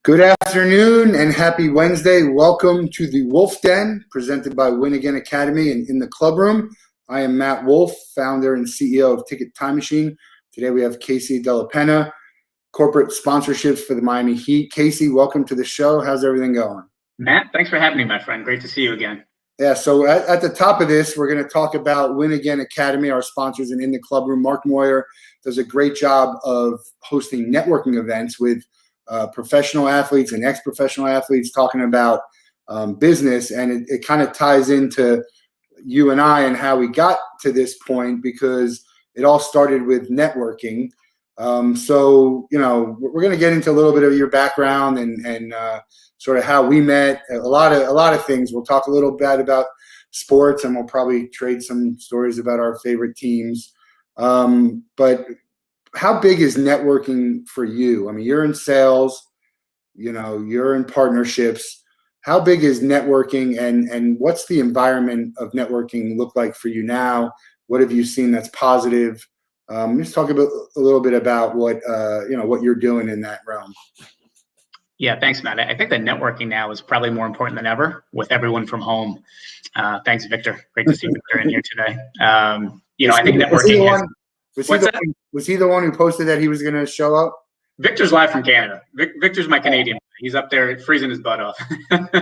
Good afternoon and happy Wednesday. Welcome to the Wolff Den, presented by Win Again Academy and in the club room. I am Matt Wolff, founder and CEO of Ticket Time Machine. Today we have Casey Dellapenna, corporate sponsorships for the Miami Heat. Casey, welcome to the show. How's everything going? Matt, thanks for having me, my friend. Great to see you again. Yeah, so at the top of this, we're going to talk about Win Again Academy, our sponsors, and in the club room. Mark Moyer does a great job of hosting networking events with professional athletes and ex-professional athletes talking about business, and it kind of ties into you and I and how we got to this point because it all started with networking. So, you know, we're going to get into a little bit of your background and sort of how we met. A lot of things. We'll talk a little bit about sports, and we'll probably trade some stories about our favorite teams. But how big is networking for you? I mean, you're in sales, you know, you're in partnerships. How big is networking, and what's the environment of networking look like for you now? What have you seen that's positive? Just talk a little bit about what you're doing in that realm. Yeah, thanks, Matt. I think that networking now is probably more important than ever with everyone from home. Thanks, Victor. Great to see Victor in here today. I think networking Was he the one who posted that he was going to show up? Victor's live from Canada. Victor's my Canadian. He's up there freezing his butt off. Back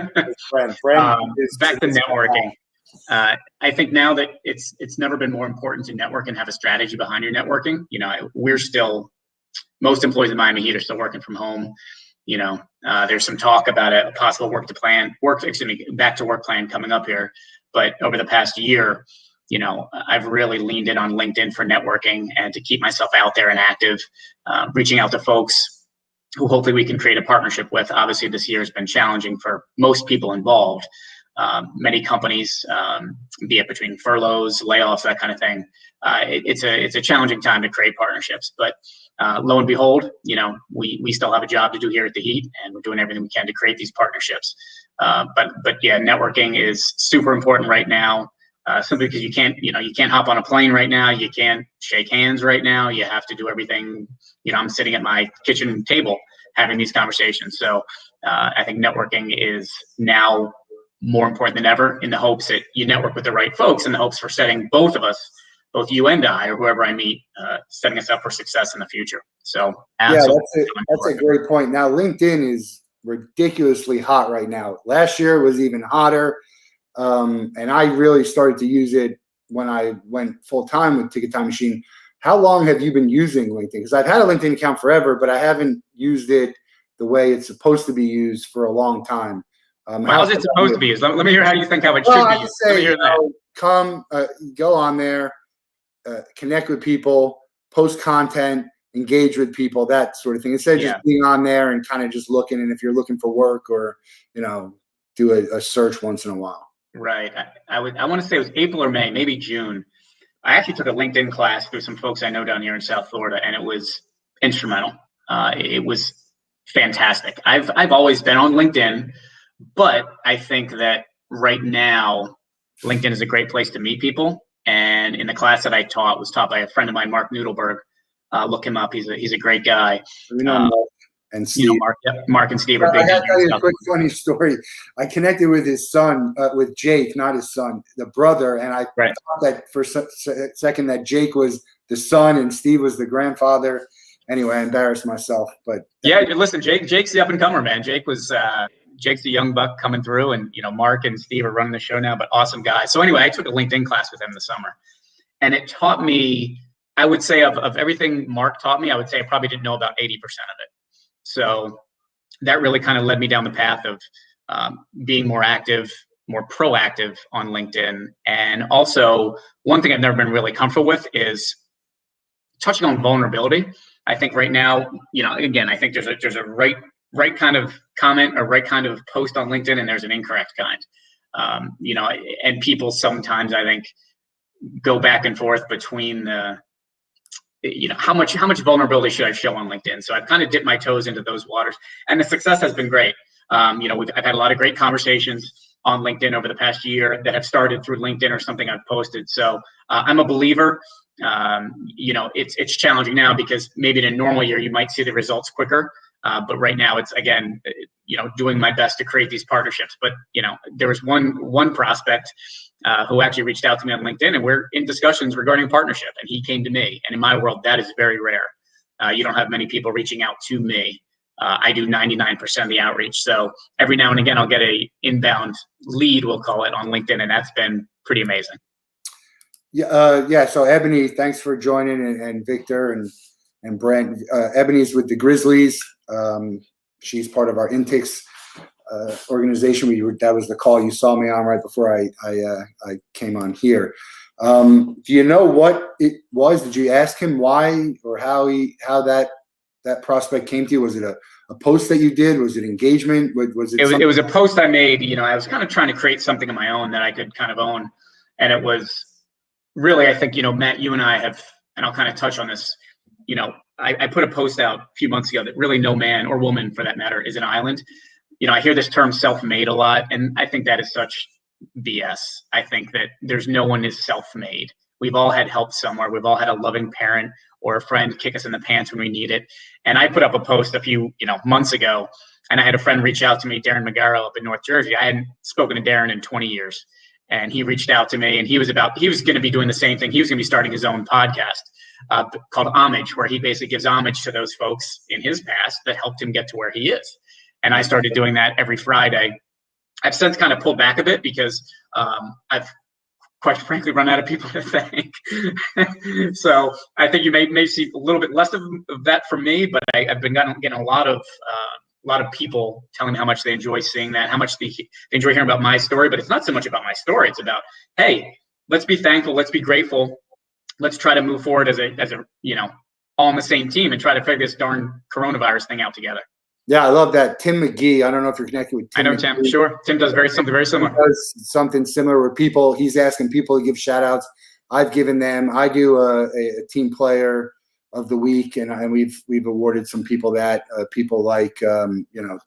to networking. I think now that it's never been more important to network and have a strategy behind your networking. You know, most employees in Miami Heat are still working from home. You know, there's some talk about a possible back to work plan coming up here. But over the past year, you know, I've really leaned in on LinkedIn for networking and to keep myself out there and active, reaching out to folks who hopefully we can create a partnership with. Obviously, this year has been challenging for most people involved. Many companies, be it between furloughs, layoffs, that kind of thing. It's a challenging time to create partnerships. But lo and behold, you know, we still have a job to do here at the Heat, and we're doing everything we can to create these partnerships. But yeah, networking is super important right now. Simply because you can't hop on a plane right now. You can't shake hands right now. You have to do everything. You know, I'm sitting at my kitchen table having these conversations. So I think networking is now more important than ever, in the hopes that you network with the right folks, in the hopes for setting both of us, both you and I, or whoever I meet, setting us up for success in the future. So absolutely. Yeah, that's a great point. Now, LinkedIn is ridiculously hot right now. Last year was even hotter. And I really started to use it when I went full time with Ticket Time Machine. How long have you been using LinkedIn? Because I've had a LinkedIn account forever, but I haven't used it the way it's supposed to be used for a long time. How's it supposed to be used? Let me hear how you think how it should be used. Let me hear that. Go on there, connect with people, post content, engage with people, that sort of thing. Instead of just being on there and kind of just looking, and if you're looking for work or, you know, do a search once in a while. Right. I want to say it was April or May, maybe June. I actually took a LinkedIn class through some folks I know down here in South Florida, and it was instrumental. It was fantastic. I've always been on LinkedIn, but I think that right now LinkedIn is a great place to meet people. And in the class that I taught, was taught by a friend of mine, Mark Noodleberg. Look him up. He's a great guy. We know Mark. And Steve. You know, Mark and Steve are big. I got to tell you a quick funny story. I connected with his son, with Jake, not his son, the brother, and I thought that for a second that Jake was the son and Steve was the grandfather. Anyway, I embarrassed myself. But yeah, listen, Jake's the up and comer, man. Jake's the young buck coming through, and you know, Mark and Steve are running the show now. But awesome guy. So anyway, I took a LinkedIn class with him this summer, and it taught me. I would say of everything Mark taught me, I would say I probably didn't know about 80% of it. So that really kind of led me down the path of being more active, more proactive on LinkedIn. And also, one thing I've never been really comfortable with is touching on vulnerability. I think right now, you know, again, I think there's a right kind of comment or right kind of post on LinkedIn, and there's an incorrect kind. You know, and people sometimes, I think, go back and forth between you know, how much vulnerability should I show on LinkedIn? So I've kind of dipped my toes into those waters, and the success has been great. You know, I've had a lot of great conversations on LinkedIn over the past year that have started through LinkedIn or something I've posted. So I'm a believer. You know, it's challenging now because maybe in a normal year you might see the results quicker. But right now it's, again, doing my best to create these partnerships. But, there was one prospect who actually reached out to me on LinkedIn, and we're in discussions regarding a partnership, and he came to me. And in my world, that is very rare. You don't have many people reaching out to me. I do 99% of the outreach. So every now and again, I'll get a inbound lead, we'll call it, on LinkedIn, and that's been pretty amazing. Yeah. So Ebony, thanks for joining, and Victor and Brent. Ebony's with the Grizzlies. She's part of our Intix organization. That was the call you saw me on right before I came on here. Do you know what it was? Did you ask him why or how that prospect came to you? Was it a post that you did? Was it engagement? Was it? It was a post I made. I was kind of trying to create something of my own that I could kind of own, and it was really, I think, Matt, you and I have, and I'll kind of touch on this. I put a post out a few months ago that really no man or woman, for that matter, is an island. I hear this term self-made a lot, and I think that is such BS. I think that there's no one is self-made. We've all had help somewhere. We've all had a loving parent or a friend kick us in the pants when we need it. And I put up a post a few, months ago, and I had a friend reach out to me, Darren Magaro up in North Jersey. I hadn't spoken to Darren in 20 years. And he reached out to me, and he was going to be doing the same thing. He was going to be starting his own podcast called Homage, where he basically gives homage to those folks in his past that helped him get to where he is. And I started doing that every Friday. I've since kind of pulled back a bit because I've quite frankly run out of people to thank. So I think you may see a little bit less of that from me, but I've been getting a lot of people telling me how much they enjoy seeing that, how much they enjoy hearing about my story. But it's not so much about my story. It's about, hey, let's be thankful. Let's be grateful. Let's try to move forward as a all on the same team and try to figure this darn coronavirus thing out together. Yeah, I love that. Tim McGee. I don't know if you're connected with Tim. I know Tim. McGee. Sure. Tim does something very similar. He does something similar where he's asking people to give shout outs. I've given them. I do a team player of the week, and we've awarded some people that people like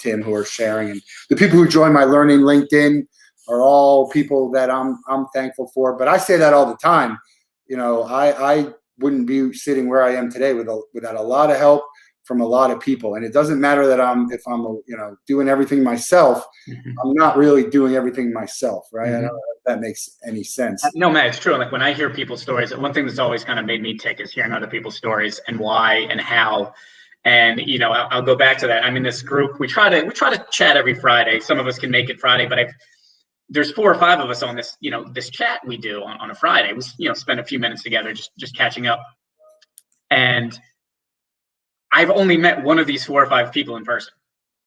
Tim, who are sharing, and the people who join my Learning LinkedIn are all people that I'm thankful for. But I say that all the time. I wouldn't be sitting where I am today without a lot of help from a lot of people. And it doesn't matter that if I'm doing everything myself, mm-hmm. I'm not really doing everything myself, right? Mm-hmm. I don't know if that makes any sense. No, Matt, it's true. Like when I hear people's stories, one thing that's always kind of made me tick is hearing other people's stories and why and how. And I'll go back to that. I'm in this group. We try to chat every Friday. Some of us can make it Friday, but there's 4 or 5 of us on this this chat we do on a Friday. We spend a few minutes together just catching up. And I've only met one of these 4 or 5 people in person.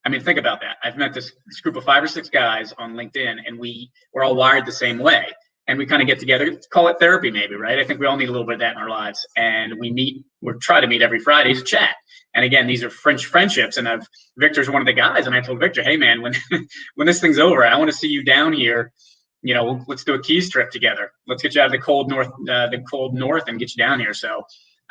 I mean, think about that. I've met this group of 5 or 6 guys on LinkedIn, and we're all wired the same way. And we kind of get together, call it therapy maybe, right? I think we all need a little bit of that in our lives. And we try to meet every Friday to chat. And again, these are friendships. And Victor's one of the guys. And I told Victor, hey man, when this thing's over, I want to see you down here. Let's do a Keys trip together. Let's get you out of the cold north and get you down here. So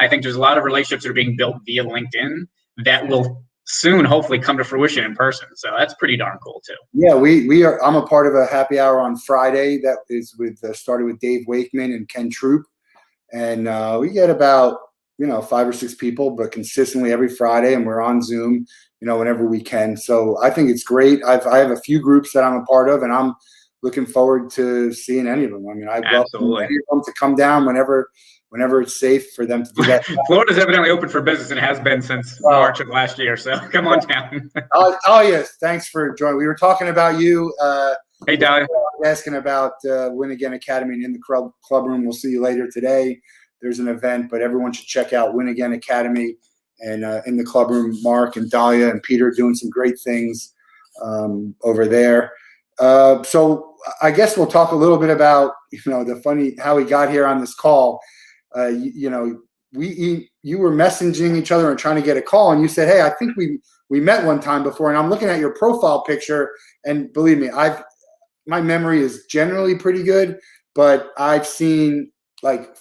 I think there's a lot of relationships that are being built via LinkedIn that will soon hopefully come to fruition in person. So that's pretty darn cool too. Yeah, we are. I'm a part of a happy hour on Friday that is started with Dave Wakeman and Ken Troop, and we get about 5 or 6 people, but consistently every Friday, and we're on Zoom, whenever we can. So I think it's great. I have a few groups that I'm a part of, and I'm looking forward to seeing any of them. I mean, I welcome any of them to come down whenever it's safe for them to do that. Florida's evidently open for business and has been since March of last year. So come on down. Oh yes, thanks for joining. We were talking about you. Hey, Dahlia. Asking about Win Again Academy and in the club room. We'll see you later today. There's an event, but everyone should check out Win Again Academy and in the club room. Mark and Dahlia and Peter doing some great things over there. So I guess we'll talk a little bit about the funny how we got here on this call. You were messaging each other and trying to get a call, and you said, hey, I think we met one time before. And I'm looking at your profile picture, and believe me, my memory is generally pretty good, but I've seen like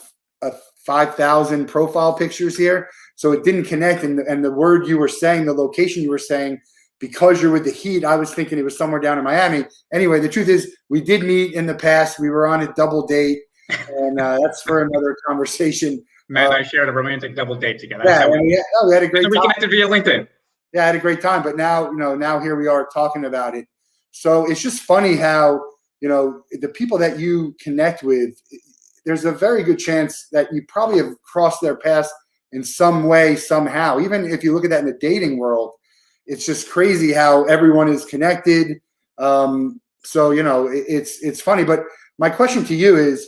5,000 profile pictures here, so it didn't connect. And the word you were saying, the location you were saying, because you're with the Heat, I was thinking it was somewhere down in Miami. Anyway, the truth is we did meet in the past. We were on a double date. And that's for another conversation. Matt and I shared a romantic double date together. Yeah, we had a great time. We connected via LinkedIn. Yeah, I had a great time. But now, now here we are talking about it. So it's just funny how, the people that you connect with, there's a very good chance that you probably have crossed their paths in some way, somehow. Even if you look at that in the dating world, it's just crazy how everyone is connected. So, it's funny. But my question to you is,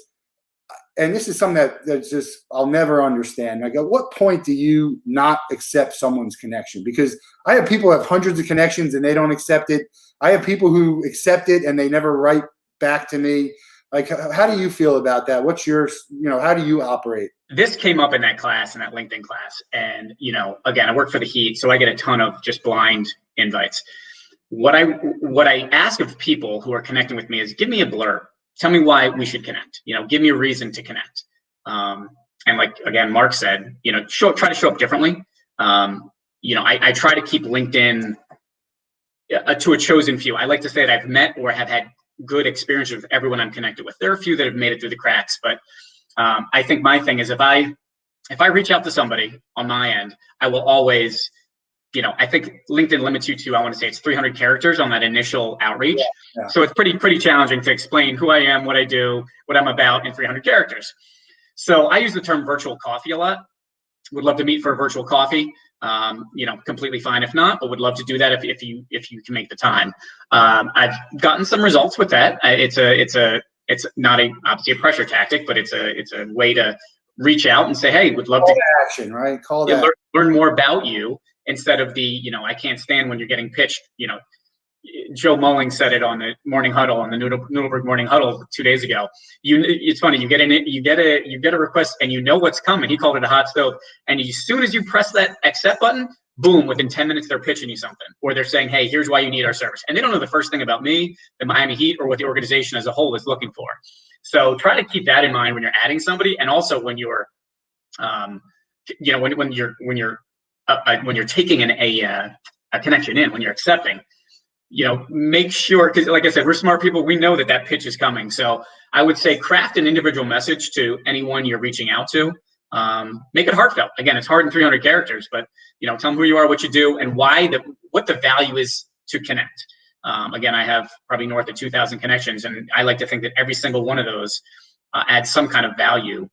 and this is something that's just I'll never understand. Like, at what point do you not accept someone's connection? Because I have people who have hundreds of connections and they don't accept it. I have people who accept it and they never write back to me. Like, how do you feel about that? What's your, how do you operate? This came up in that class, in that LinkedIn class. And, again, I work for the Heat, so I get a ton of just blind invites. What I ask of people who are connecting with me is, give me a blurb. Tell me why we should connect. Give me a reason to connect. And like, again, Mark said, try to show up differently. I try to keep LinkedIn to a chosen few. I like to say that I've met or have had good experience with everyone I'm connected with. There are a few that have made it through the cracks, but I think my thing is if I reach out to somebody on my end, I will always, I think LinkedIn limits you to, I want to say it's 300 characters on that initial outreach. Yeah. So it's pretty challenging to explain who I am, what I do, what I'm about in 300 characters. So I use the term virtual coffee a lot. Would love to meet for a virtual coffee. Completely fine if not, but would love to do that if you can make the time. I've gotten some results with that. It's not obviously a pressure tactic, but it's a way to reach out and say, hey, would love to action, right? Call that. Learn more about you instead of the, I can't stand when you're getting pitched. Joe Mulling said it on the morning huddle, on the Noodleberg morning huddle 2 days ago. It's funny. You get a request and you know what's coming. He called it a hot stove. And as soon as you press that accept button, boom, within 10 minutes, they're pitching you something, or they're saying, hey, here's why you need our service. And they don't know the first thing about me, the Miami Heat, or what the organization as a whole is looking for. So try to keep that in mind when you're adding somebody. And also when you're, when you're taking a connection in, when you're accepting, make sure, because like I said, we're smart people. We know that pitch is coming. So I would say craft an individual message to anyone you're reaching out to. Make it heartfelt. Again, it's hard in 300 characters, but tell them who you are, what you do, and what the value is to connect. Again, I have probably north of 2,000 connections, and I like to think that every single one of those adds some kind of value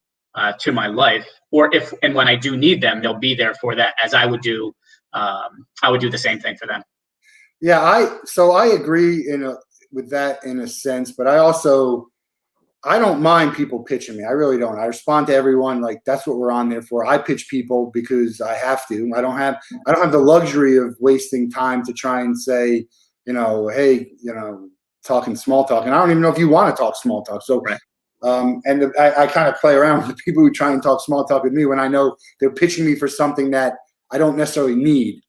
to my life. Or when I do need them, they'll be there for that, as I would do. I would do the same thing for them. Yeah, I agree with that in a sense, but I don't mind people pitching me. I really don't. I respond to everyone. Like, that's what we're on there for. I pitch people because I have to. I don't have the luxury of wasting time to try and say, hey, talking small talk. And I don't even know if you want to talk small talk. So, right. I kind of play around with the people who try and talk small talk with me when I know they're pitching me for something that I don't necessarily need.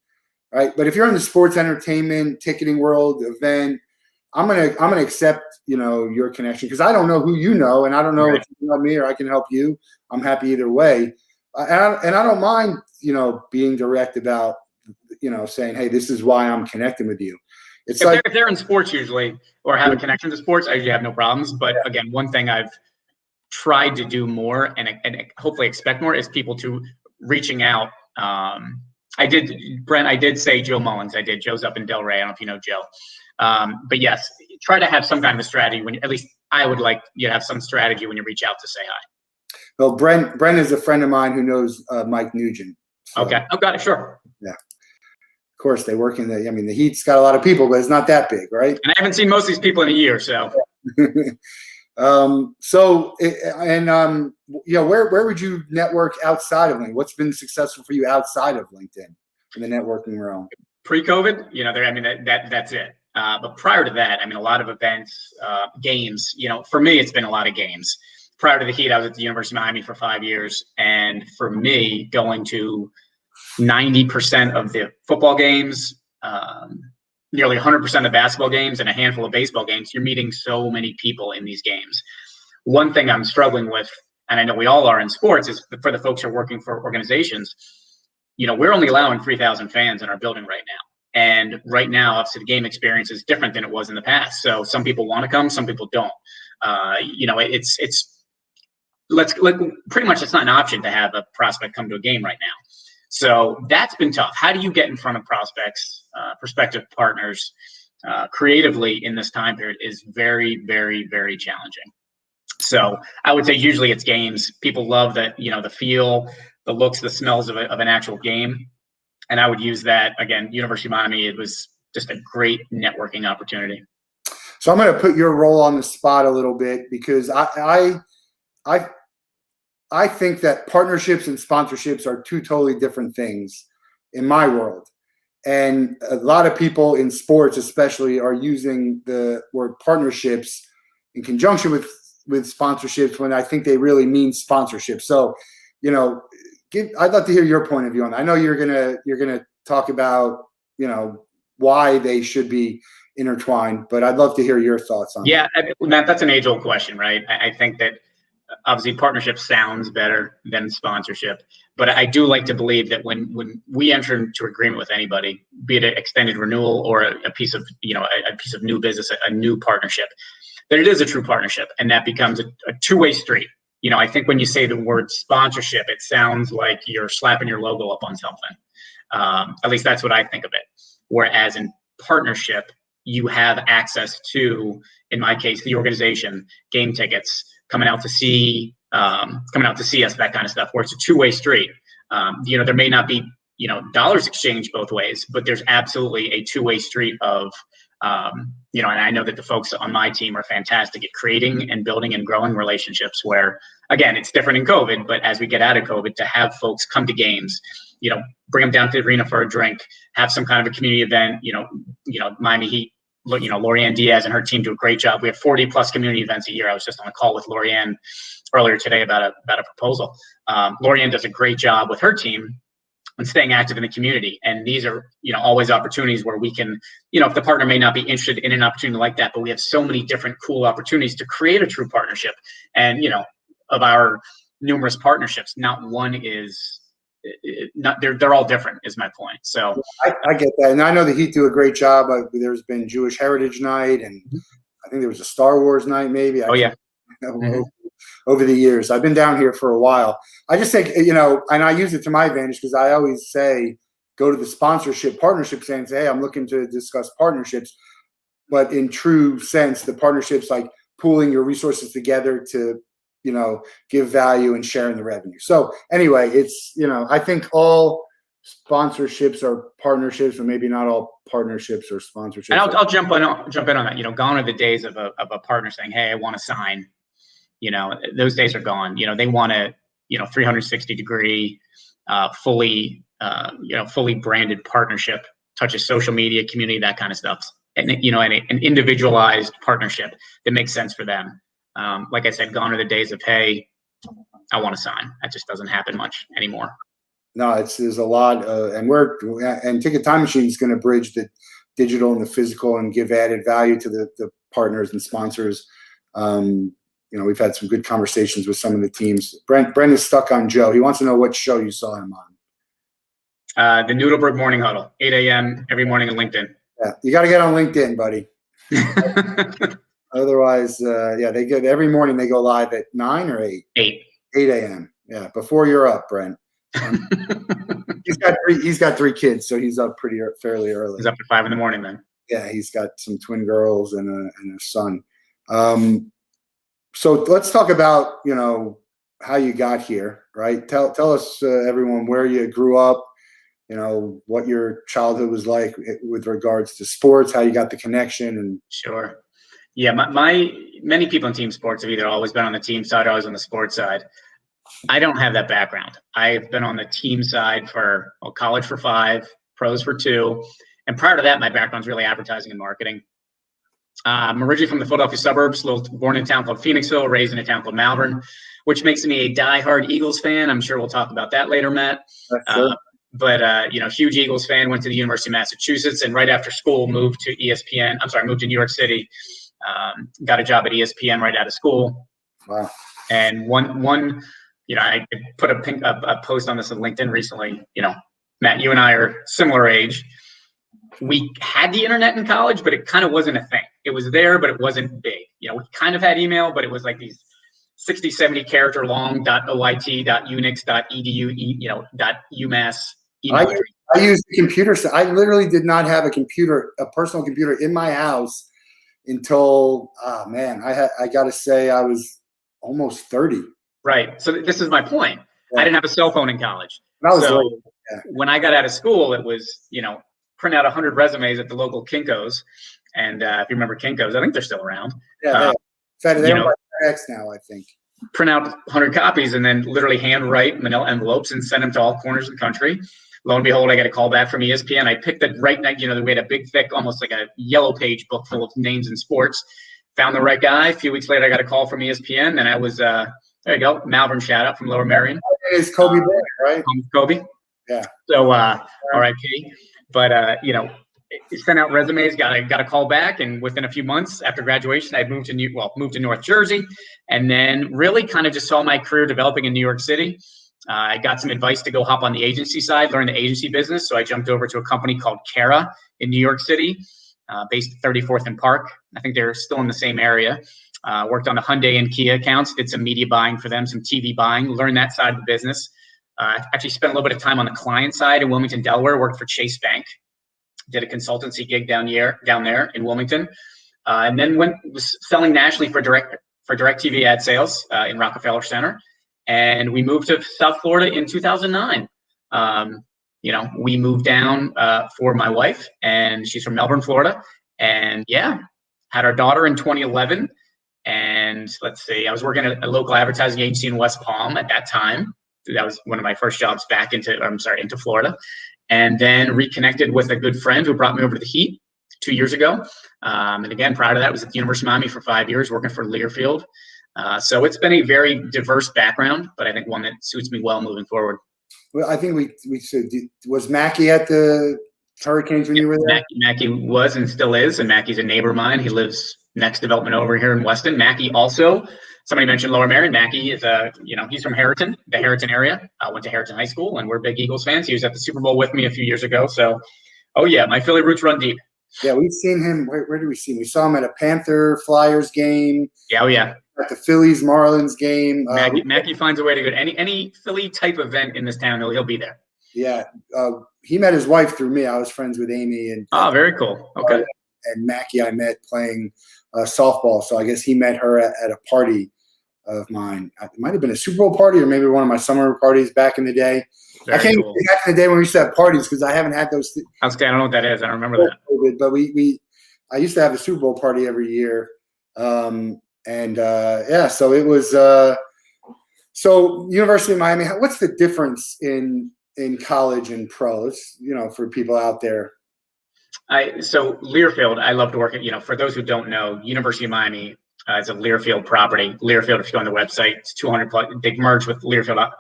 Right. But if you're in the sports entertainment, ticketing world, event, I'm gonna accept, your connection, because I don't know who you know, and I don't know if you know me or I can help you. I'm happy either way. And I don't mind, being direct about, saying, hey, this is why I'm connecting with you. It's if they're in sports usually, or have a connection to sports, I usually have no problems. But again, one thing I've tried to do more and hopefully expect more is people to reaching out. I did say Joe Mullins. I did. Joe's up in Delray. I don't know if you know Joe. But yes, try to have some kind of a strategy at least I would like you to have some strategy when you reach out to say hi. Well, Brent is a friend of mine who knows Mike Nugent. So, okay. Oh, got it. Sure. Yeah. Of course, they work in the Heat's got a lot of people, but it's not that big, right? And I haven't seen most of these people in a year, so. Where would you network outside of LinkedIn? What's been successful for you outside of LinkedIn in the networking realm? Pre-COVID, that's it. But prior to that, a lot of events, games, for me, it's been a lot of games. Prior to the Heat, I was at the University of Miami for 5 years. And for me, going to 90% of the football games, nearly 100% of basketball games, and a handful of baseball games, you're meeting so many people in these games. One thing I'm struggling with, and I know we all are in sports, is for the folks who are working for organizations, we're only allowing 3,000 fans in our building right now. And right now, obviously, the game experience is different than it was in the past. So some people want to come, some people don't. Pretty much it's not an option to have a prospect come to a game right now. So that's been tough. How do you get in front of prospects, prospective partners, creatively in this time period is very, very, very challenging. So I would say usually it's games. People love that, the feel, the looks, the smells of an actual game. And I would use that, again, University of Miami, it was just a great networking opportunity. So I'm going to put your role on the spot a little bit, because I think that partnerships and sponsorships are two totally different things in my world. And a lot of people in sports especially are using the word partnerships in conjunction with sponsorships when I think they really mean sponsorship. So, I'd love to hear your point of view on that. I know you're gonna talk about, why they should be intertwined, but I'd love to hear your thoughts on that. Yeah, Matt, that's an age-old question, right? I think that obviously partnership sounds better than sponsorship, but I do like to believe that when we enter into agreement with anybody, be it an extended renewal or a piece of a piece of new business, a new partnership, that it is a true partnership, and that becomes a two-way street. I think when you say the word sponsorship, it sounds like you're slapping your logo up on something. At least that's what I think of it. Whereas in partnership, you have access to, in my case, the organization, game tickets, coming out to see us, that kind of stuff, where it's a two-way street. There may not be, dollars exchanged both ways, but there's absolutely a two-way street of, and I know that the folks on my team are fantastic at creating and building and growing relationships where, again, it's different in COVID, but as we get out of COVID, to have folks come to games, bring them down to the arena for a drink, have some kind of a community event, Miami Heat, Lorianne Diaz and her team do a great job. We have 40 plus community events a year. I was just on a call with Lorianne earlier today about a proposal. Lorianne does a great job with her team and staying active in the community. And these are, always opportunities where we can, if the partner may not be interested in an opportunity like that, but we have so many different cool opportunities to create a true partnership. And, of our numerous partnerships, not one is they're all different, is my point. So I get that. And I know the Heat do a great job. There's been Jewish Heritage Night, and I think there was a Star Wars night, maybe. Over the years, I've been down here for a while. I just think, and I use it to my advantage, because I always say, go to the sponsorship partnerships and say, hey, I'm looking to discuss partnerships. But in true sense, the partnerships, like pooling your resources together to, give value and sharing the revenue. So anyway, it's, I think all sponsorships are partnerships, or maybe not all partnerships or sponsorships. And I'll jump in on that. Gone are the days of a partner saying, hey, I want to sign. Those days are gone. They want a 360-degree, fully branded partnership, touches social media, community, that kind of stuff, and an individualized partnership that makes sense for them. Like I said, gone are the days of, hey, I want to sign. That just doesn't happen much anymore. No, there's a lot, and Ticket Time Machine is going to bridge the digital and the physical and give added value to the partners and sponsors. We've had some good conversations with some of the teams. Brent is stuck on Joe. He wants to know what show you saw him on. The Noodleberg Morning Huddle, 8 a.m. every morning on LinkedIn. Yeah, you got to get on LinkedIn, buddy. Otherwise, they go every morning. They go live at 9 or 8? 8 a.m. Yeah, before you're up, Brent. He's got 3 kids, so he's up fairly early. He's up at 5 in the morning then. Yeah, he's got some twin girls and a son. So let's talk about, how you got here, right? Tell us, everyone, where you grew up, what your childhood was like with regards to sports, how you got the connection. And Sure. Yeah, many people in team sports have either always been on the team side or always on the sports side. I don't have that background. I've been on the team side for college for 5, pros for 2. And prior to that, my background's really advertising and marketing. I'm originally from the Philadelphia suburbs, born in a town called Phoenixville, raised in a town called Malvern, which makes me a diehard Eagles fan. I'm sure we'll talk about that later, Matt. But huge Eagles fan, went to the University of Massachusetts, and right after school moved to moved to New York City. Got a job at ESPN right out of school. Wow. And one, I put a post on this on LinkedIn recently. Matt, you and I are similar age. We had the internet in college, but it kind of wasn't a thing. It was there, but it wasn't big. We kind of had email, but it was like these 60, 70 character long .oit, .unix, .edu, .umass I used the computer. I literally did not have a personal computer in my house until, I got to say I was almost 30. Right. So this is my point. Yeah. I didn't have a cell phone in college. When I got out of school, it was, print out 100 resumes at the local Kinko's. And if you remember Kinko's, I think they're still around. Yeah. They're by FedEx now, I think. Print out 100 copies and then literally handwrite manila envelopes and send them to all corners of the country. Lo and behold, I got a call back from ESPN. I picked the right night. We had a big, thick, almost like a yellow page book full of names in sports. Found the right guy. A few weeks later, I got a call from ESPN, and I was there you go, Malvern shout out from Lower Merion. It's Kobe Bryant, right? Kobe. Yeah. So R.I.P. But sent out resumes, got a call back, and within a few months after graduation, I moved to North Jersey, and then really kind of just saw my career developing in New York City. I got some advice to go hop on the agency side, learn the agency business. So I jumped over to a company called Cara in New York City, based at 34th and Park. I think they're still in the same area. Worked on the Hyundai and Kia accounts, did some media buying for them, some TV buying, learned that side of the business. Actually spent a little bit of time on the client side in Wilmington, Delaware, worked for Chase Bank, did a consultancy gig down there in Wilmington. And then was selling nationally for DirecTV ad sales in Rockefeller Center. And we moved to South Florida in 2009. We moved down for my wife, and she's from Melbourne, Florida. And had our daughter in 2011. And let's see, I was working at a local advertising agency in West Palm at that time. That was one of my first jobs back into Florida. And then reconnected with a good friend who brought me over to the Heat 2 years ago. And again, prior to that, was at the University of Miami for 5 years, working for Learfield. So it's been a very diverse background, but I think one that suits me well moving forward. Well, I think we said, was Mackie at the Hurricanes when you were there? Mackie was and still is, and Mackie's a neighbor of mine. He lives next development over here in Weston. Mackie also, somebody mentioned Lower Merion. Mackie is he's from Harriton, the Harriton area. I went to Harriton High School, and we're big Eagles fans. He was at the Super Bowl with me a few years ago. So, my Philly roots run deep. Yeah, we've seen him. Where did we see him? We saw him at a Panther Flyers game. Yeah. At the Phillies Marlins game. Mackie finds a way to go to any Philly type event in this town. He'll be there. Yeah, he met his wife through me. I was friends with Amy, and very cool. Okay. And Mackie, I met playing softball. So I guess he met her at a party of mine. It might have been a Super Bowl party or maybe one of my summer parties back in the day. I can't remember back in the day when we used to have parties because I haven't had those. I don't know what that is. I don't remember that. But I used to have a Super Bowl party every year. So it was so University of Miami. What's the difference in college and pro? It's, for people out there. So Learfield, I love to work at, for those who don't know, University of Miami is a Learfield property. Learfield, if you go on the website, it's 200 plus. They've merged with Learfield.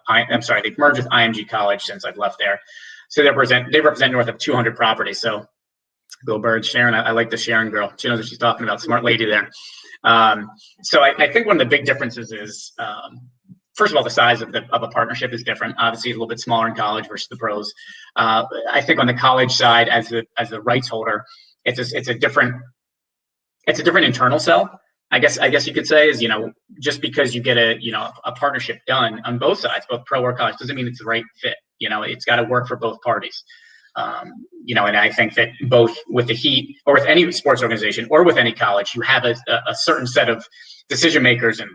They've merged with IMG College since I've left there. So they represent north of 200 properties. So go Birds. Sharon, I like the Sharon girl. She knows what she's talking about. Smart lady there. So I think one of the big differences is, first of all, the size of a partnership is different. Obviously, a little bit smaller in college versus the pros. I think on the college side, as the rights holder, it's a different internal sell. I guess you could say is, just because you get a partnership done on both sides, both pro or college, doesn't mean it's the right fit. It's got to work for both parties. And I think that both with the Heat or with any sports organization or with any college, you have a certain set of decision makers and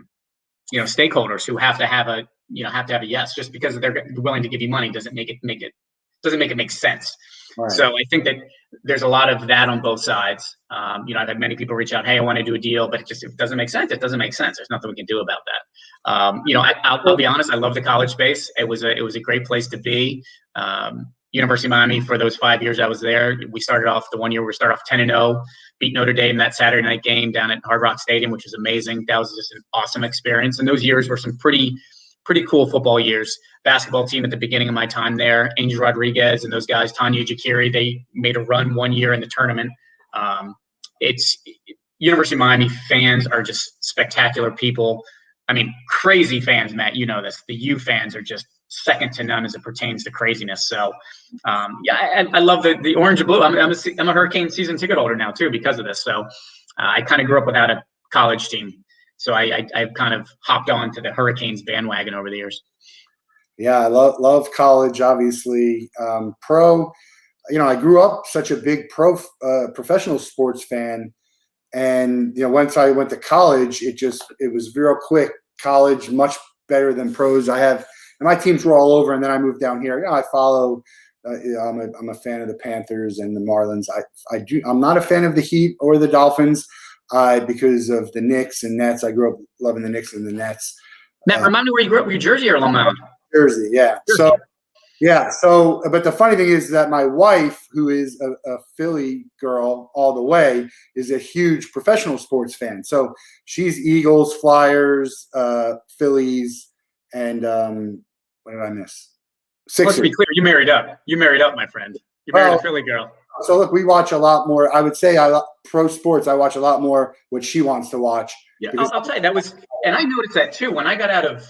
stakeholders who have to have a yes. Just because they're willing to give you money doesn't make it make sense. Right. So I think that there's a lot of that on both sides. I've had many people reach out, hey, I want to do a deal, but if it doesn't make sense, it doesn't make sense. There's nothing we can do about that. I'll be honest. I love the college space. It was a great place to be. University of Miami, for those 5 years I was there, we started off 10-0, beat Notre Dame that Saturday night game down at Hard Rock Stadium, which was amazing. That was just an awesome experience. And those years were some pretty cool football years. Basketball team at the beginning of my time there, Angel Rodriguez and those guys, Tanya Jakiri, they made a run 1 year in the tournament. It's University of Miami fans are just spectacular people. I mean, crazy fans, Matt, you know this. The U fans are just second to none as it pertains to craziness. So, I love the orange and blue. I'm a Hurricane season ticket holder now too because of this. So, I kind of grew up without a college team. So I've kind of hopped on to the Hurricanes bandwagon over the years. Yeah, I love college, obviously. Pro, I grew up such a big professional sports fan, and once I went to college, it was real quick. College much better than pros. And my teams were all over, and then I moved down here. I follow. I'm a fan of the Panthers and the Marlins. I'm not a fan of the Heat or the Dolphins because of the Knicks and Nets. I grew up loving the Knicks and the Nets. Matt, remind me where you grew up. Were you Jersey or Long Island? Jersey, yeah. Jersey. But the funny thing is that my wife, who is a Philly girl all the way, is a huge professional sports fan. So she's Eagles, Flyers, Phillies, and what did I miss? Sixers. Let's be clear, you married up. You married up, my friend. You married a Philly girl. So look, we watch a lot more. I would say pro sports. I watch a lot more what she wants to watch. Yeah, I'll tell you and I noticed that too when I got out of.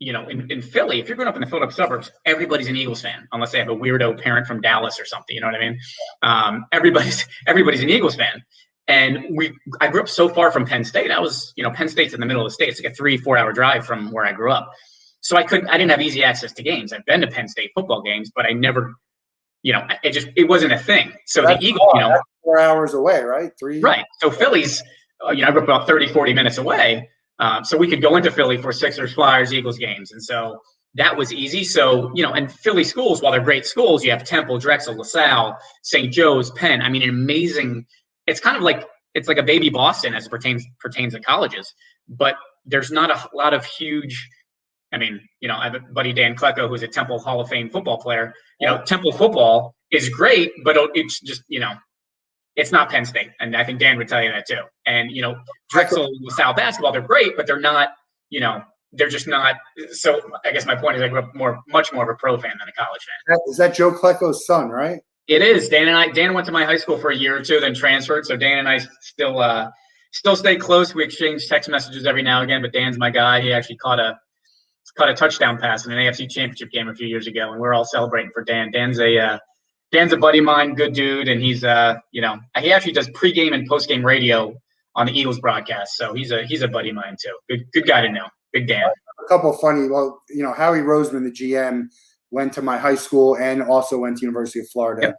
In Philly, if you're growing up in the Philadelphia suburbs, everybody's an Eagles fan, unless they have a weirdo parent from Dallas or something. You know what I mean? Everybody's an Eagles fan. And I grew up so far from Penn State. Penn State's in the middle of the state. It's like a 3-4 hour drive from where I grew up. So I didn't have easy access to games. I've been to Penn State football games, but I never, it wasn't a thing. So the Eagles, that's 4 hours away, right? 3. Right. So Philly's, I grew up about 30, 40 minutes away. So we could go into Philly for Sixers, Flyers, Eagles games. And so that was easy. So, and Philly schools, while they're great schools, you have Temple, Drexel, LaSalle, St. Joe's, Penn. I mean, an amazing – it's kind of like – it's like a baby Boston as it pertains to colleges. But there's not a lot of huge – I have a buddy, Dan Klecko, who's a Temple Hall of Fame football player. Temple football is great, but it's just, it's not Penn State. And I think Dan would tell you that too. And, Drexel, LaSalle basketball, they're great, but they're not, they're just not. So I guess my point is I grew up much more of a pro fan than a college fan. Is that Joe Klecko's son, right? It is. Dan went to my high school for a year or two, then transferred. So Dan and I still stay close. We exchange text messages every now and again, but Dan's my guy. He actually caught a touchdown pass in an AFC championship game a few years ago. And we're all celebrating for Dan. Dan's a buddy of mine, good dude, and he's he actually does pregame and postgame radio on the Eagles broadcast. So he's a buddy of mine too. Good guy to know. Big Dan. A couple of funny. Well, Howie Roseman, the GM, went to my high school and also went to University of Florida.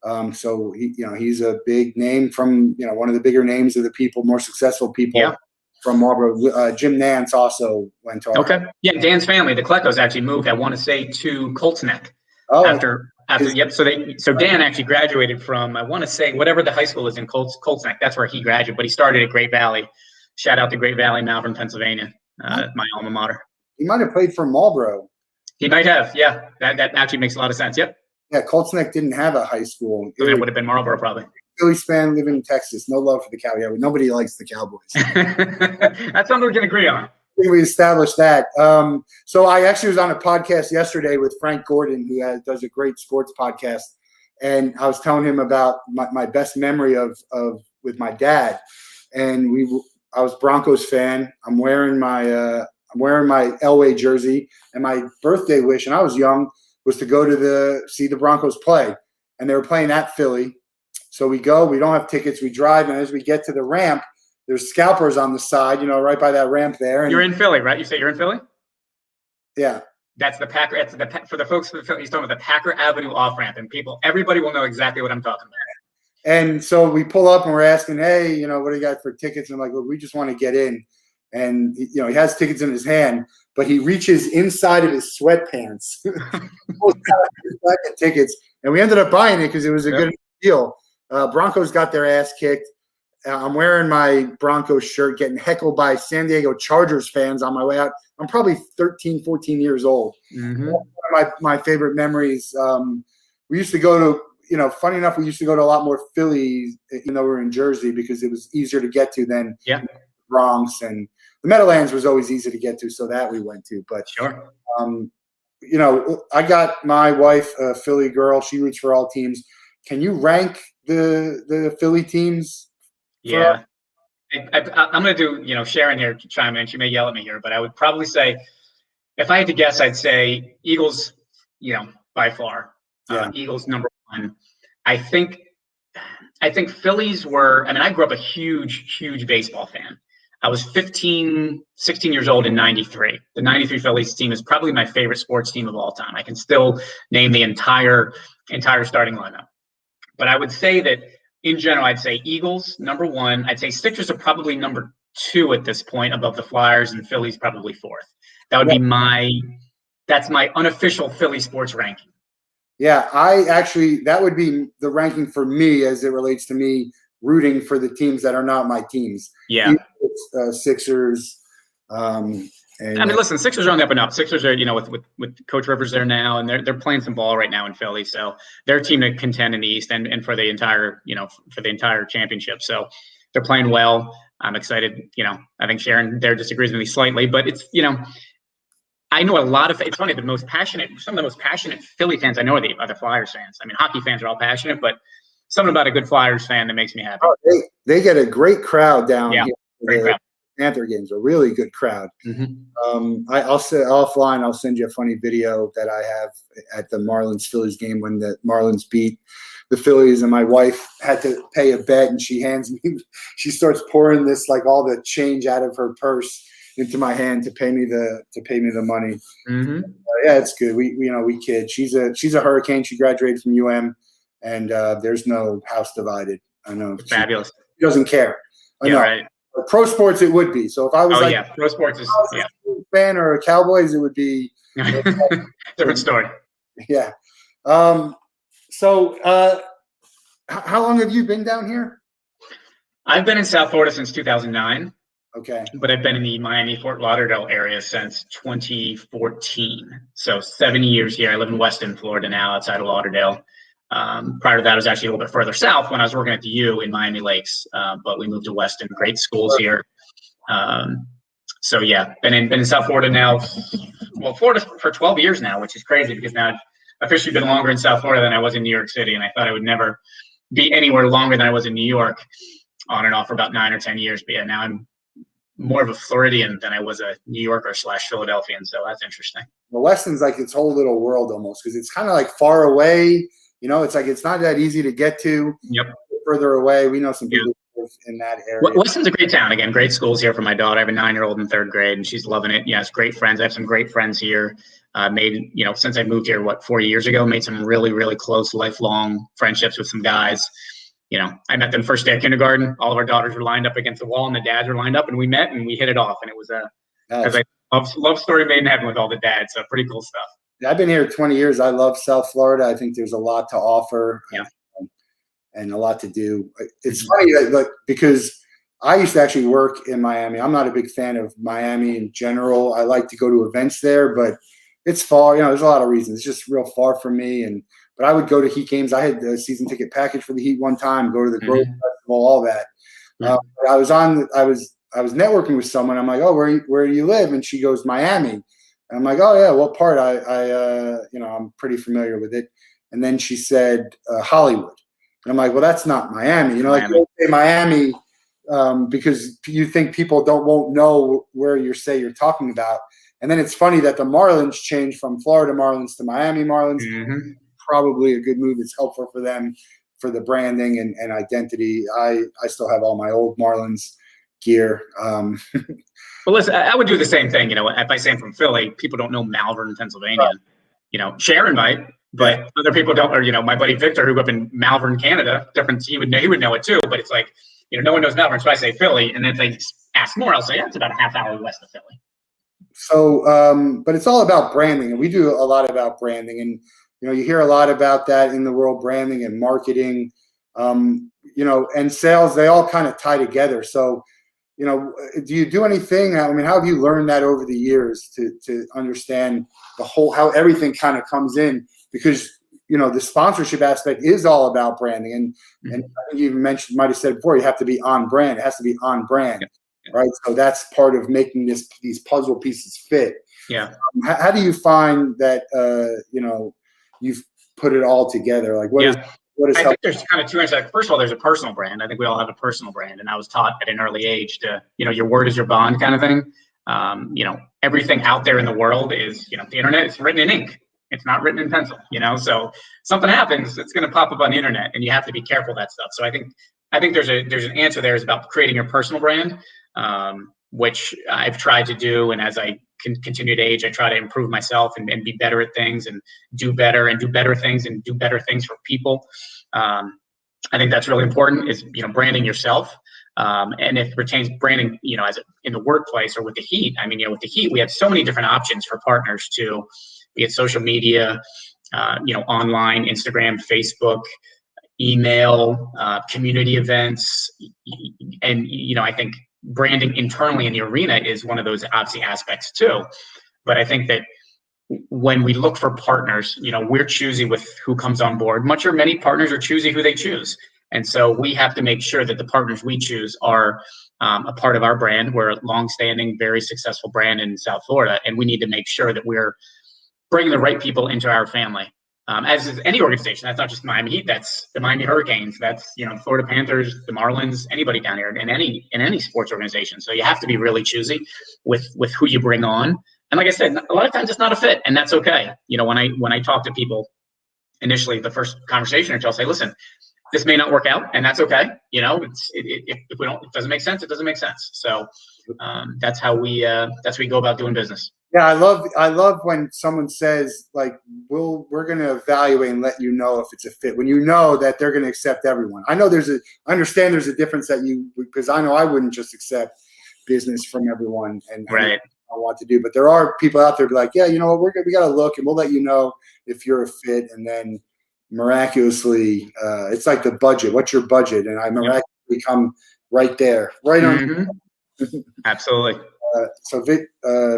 Yep. So he's a big name from one of the bigger names of the people, more successful people from Marlboro. Jim Nance also went to. Okay. Yeah, Dan's family, the Kleckos, actually moved. I want to say to Colts Neck after. Yep. So Dan actually graduated from, I want to say, whatever the high school is in Colts Neck. That's where he graduated, but he started at Great Valley. Shout out to Great Valley, Malvern, Pennsylvania, my alma mater. He might have played for Marlboro. He might have. Yeah, that actually makes a lot of sense. Yep. Yeah, Colts Neck didn't have a high school. It would have been Marlboro probably. Phillies fan living in Texas. No love for the Cowboys. Nobody likes the Cowboys. That's something we can agree on. We established that. So I actually was on a podcast yesterday with Frank Gordon, who does a great sports podcast, and I was telling him about my best memory of with my dad. And I was Broncos fan. I'm wearing my Elway jersey, and my birthday wish, and I was young, was to go to see the Broncos play, and they were playing at Philly. So we go. We don't have tickets. We drive, and as we get to the ramp, there's scalpers on the side, right by that ramp there. And you're in Philly, right? You say you're in Philly? Yeah. That's the Packer. For the folks he's talking about the Packer Avenue off ramp, and everybody will know exactly what I'm talking about. And so we pull up and we're asking, hey, what do you got for tickets? And I'm like, look, we just want to get in. And he has tickets in his hand, but he reaches inside of his sweatpants, pulls out his pack of tickets, and we ended up buying it because it was a good deal. Broncos got their ass kicked. I'm wearing my Broncos shirt, getting heckled by San Diego Chargers fans on my way out. I'm probably 13, 14 years old. Mm-hmm. One of my favorite memories, we used to go to, funny enough, we used to go to a lot more Philly, even though we were in Jersey, because it was easier to get to than Bronx. And the Meadowlands was always easy to get to, so that we went to. But, sure. I got my wife, a Philly girl. She roots for all teams. Can you rank the Philly teams? Yeah, I'm going to do, Sharon here to chime in. She may yell at me here, but I would probably say, if I had to guess, I'd say Eagles, by far. Yeah. Eagles number one. I think Phillies were, I grew up a huge baseball fan. I was 15, 16 years old in 93. The 93 Phillies team is probably my favorite sports team of all time. I can still name the entire starting lineup. But I would say that in general, I'd say Eagles, number one. I'd say Sixers are probably number two at this point, above the Flyers, and Phillies probably fourth. That would be that's my unofficial Philly sports ranking. Yeah, that would be the ranking for me as it relates to me rooting for the teams that are not my teams. Yeah. Sixers. Listen, Sixers are on the up and up. Sixers are, with Coach Rivers there now, and they're playing some ball right now in Philly. So they're a team to contend in the East and for the entire, for the entire championship. So they're playing well. I'm excited. I think Sharon there disagrees with me slightly, but it's, I know it's funny, some of the most passionate Philly fans I know are the Flyers fans. I mean, hockey fans are all passionate, but something about a good Flyers fan that makes me happy. Oh, they get a great crowd down here. Great crowd. Panther games, a really good crowd. I'll say offline, I'll send you a funny video that I have at the Marlins Phillies game when the Marlins beat the Phillies, and my wife had to pay a bet, and she starts pouring this, like, all the change out of her purse into my hand to pay me the money. Yeah, it's good. We kid. She's a Hurricane. She graduated from UM, and there's no house divided. I know. Fabulous. She doesn't care. I know. Right. Pro sports, it would be. So if I was pro sports is a fan or a Cowboys, it would be different story. Yeah. So how long have you been down here? I've been in South Florida since 2009. Okay. But I've been in the Miami, Fort Lauderdale area since 2014. So 7 years here. I live in Weston, Florida now, outside of Lauderdale. Prior to that, I was actually a little bit further south when I was working at the U in Miami Lakes. But we moved to Weston. Great schools here. So yeah, been in South Florida now. Well, Florida for 12 years now, which is crazy because now I've officially been longer in South Florida than I was in New York City, and I thought I would never be anywhere longer than I was in New York, on and off for about 9 or 10 years. But yeah, now I'm more of a Floridian than I was a New Yorker / Philadelphian. So that's interesting. Well, Weston's like its whole little world almost, because it's kind of like far away. It's like it's not that easy to get to. Yep. Further away. We know some people in that area. Weston's a great town. Again, great schools here for my daughter. I have a 9-year-old in 3rd grade, and she's loving it. Yes, great friends. I have some great friends here. Made, since I moved here, 4 years ago, made some really, really close, lifelong friendships with some guys. I met them first day of kindergarten. All of our daughters were lined up against the wall, and the dads were lined up, and we met and we hit it off. And it was a love story made in heaven with all the dads. So pretty cool stuff. I've been here 20 years. I love South Florida. I think there's a lot to offer. Yeah. And a lot to do. It's funny because I used to actually work in Miami. I'm not a big fan of Miami in general. I like to go to events there, but it's far. There's a lot of reasons. It's just real far from me. But I would go to Heat games. I had the season ticket package for the Heat one time. Go to the Grove Festival, all that. I was networking with someone. I'm like, oh, where do you live? And she goes, Miami. And I'm like, oh yeah, what part? I'm pretty familiar with it. And then she said Hollywood. And I'm like, well, that's not Miami. Like you say Miami because you think people won't know where you're talking about. And then it's funny that the Marlins changed from Florida Marlins to Miami Marlins. Probably a good move. It's helpful for them for the branding and identity. I still have all my old Marlins gear. Well, listen, I would do the same thing. If I say I'm from Philly, people don't know Malvern, Pennsylvania. Sharon might. But other people don't, or my buddy Victor, who grew up in Malvern, Canada, he would know it too. But it's like, no one knows Malvern, so I say Philly, and then if they ask more, I'll say it's about a half hour west of Philly. So, but it's all about branding, and we do a lot about branding, and you hear a lot about that in the world, branding and marketing, and sales. They all kind of tie together. So, do you do anything? I mean, how have you learned that over the years to understand how everything kind of comes in? Because, the sponsorship aspect is all about branding. And I think you might have said before, you have to be on brand. It has to be on brand, right? So that's part of making these puzzle pieces fit. Yeah. How do you find that, you've put it all together? Like what is I think there's kind of two answers. Like, first of all, there's a personal brand. I think we all have a personal brand. And I was taught at an early age to, your word is your bond kind of thing. Everything out there in the world is, the internet is written in ink. It's not written in pencil, so something happens, it's going to pop up on the internet, and you have to be careful of that stuff. So I think there's an answer there is about creating your personal brand. which I've tried to do. And as I continue to age, I try to improve myself and be better at things and do better things and do better things for people. I think that's really important is, branding yourself. And if it pertains branding, as in the workplace or with the Heat, with the Heat, we have so many different options for partners to be it social media, online, Instagram, Facebook, email, community events. And, I think branding internally in the arena is one of those obviously aspects too. But I think that when we look for partners, we're choosy with who comes on board. Many partners are choosy who they choose. And so we have to make sure that the partners we choose are a part of our brand. We're a longstanding, very successful brand in South Florida, and we need to make sure that we're bringing the right people into our family. As is any organization, that's not just Miami Heat. That's the Miami Hurricanes. That's the Florida Panthers, the Marlins, anybody down here in any sports organization. So you have to be really choosy with who you bring on. And like I said, a lot of times it's not a fit, and that's okay. When I talk to people initially, the first conversation, I'll say, listen, this may not work out, and that's okay. If we don't, it doesn't make sense. It doesn't make sense. So that's how we go about doing business. Yeah, I love when someone says like, we're going to evaluate and let you know if it's a fit. When you know that they're going to accept everyone. I understand there's a difference because I know I wouldn't just accept business from everyone and right. I want to do, but there are people out there be like, yeah, we got to look and we'll let you know if you're a fit, and then miraculously, it's like the budget. What's your budget? And I miraculously come right there, right on. Absolutely. So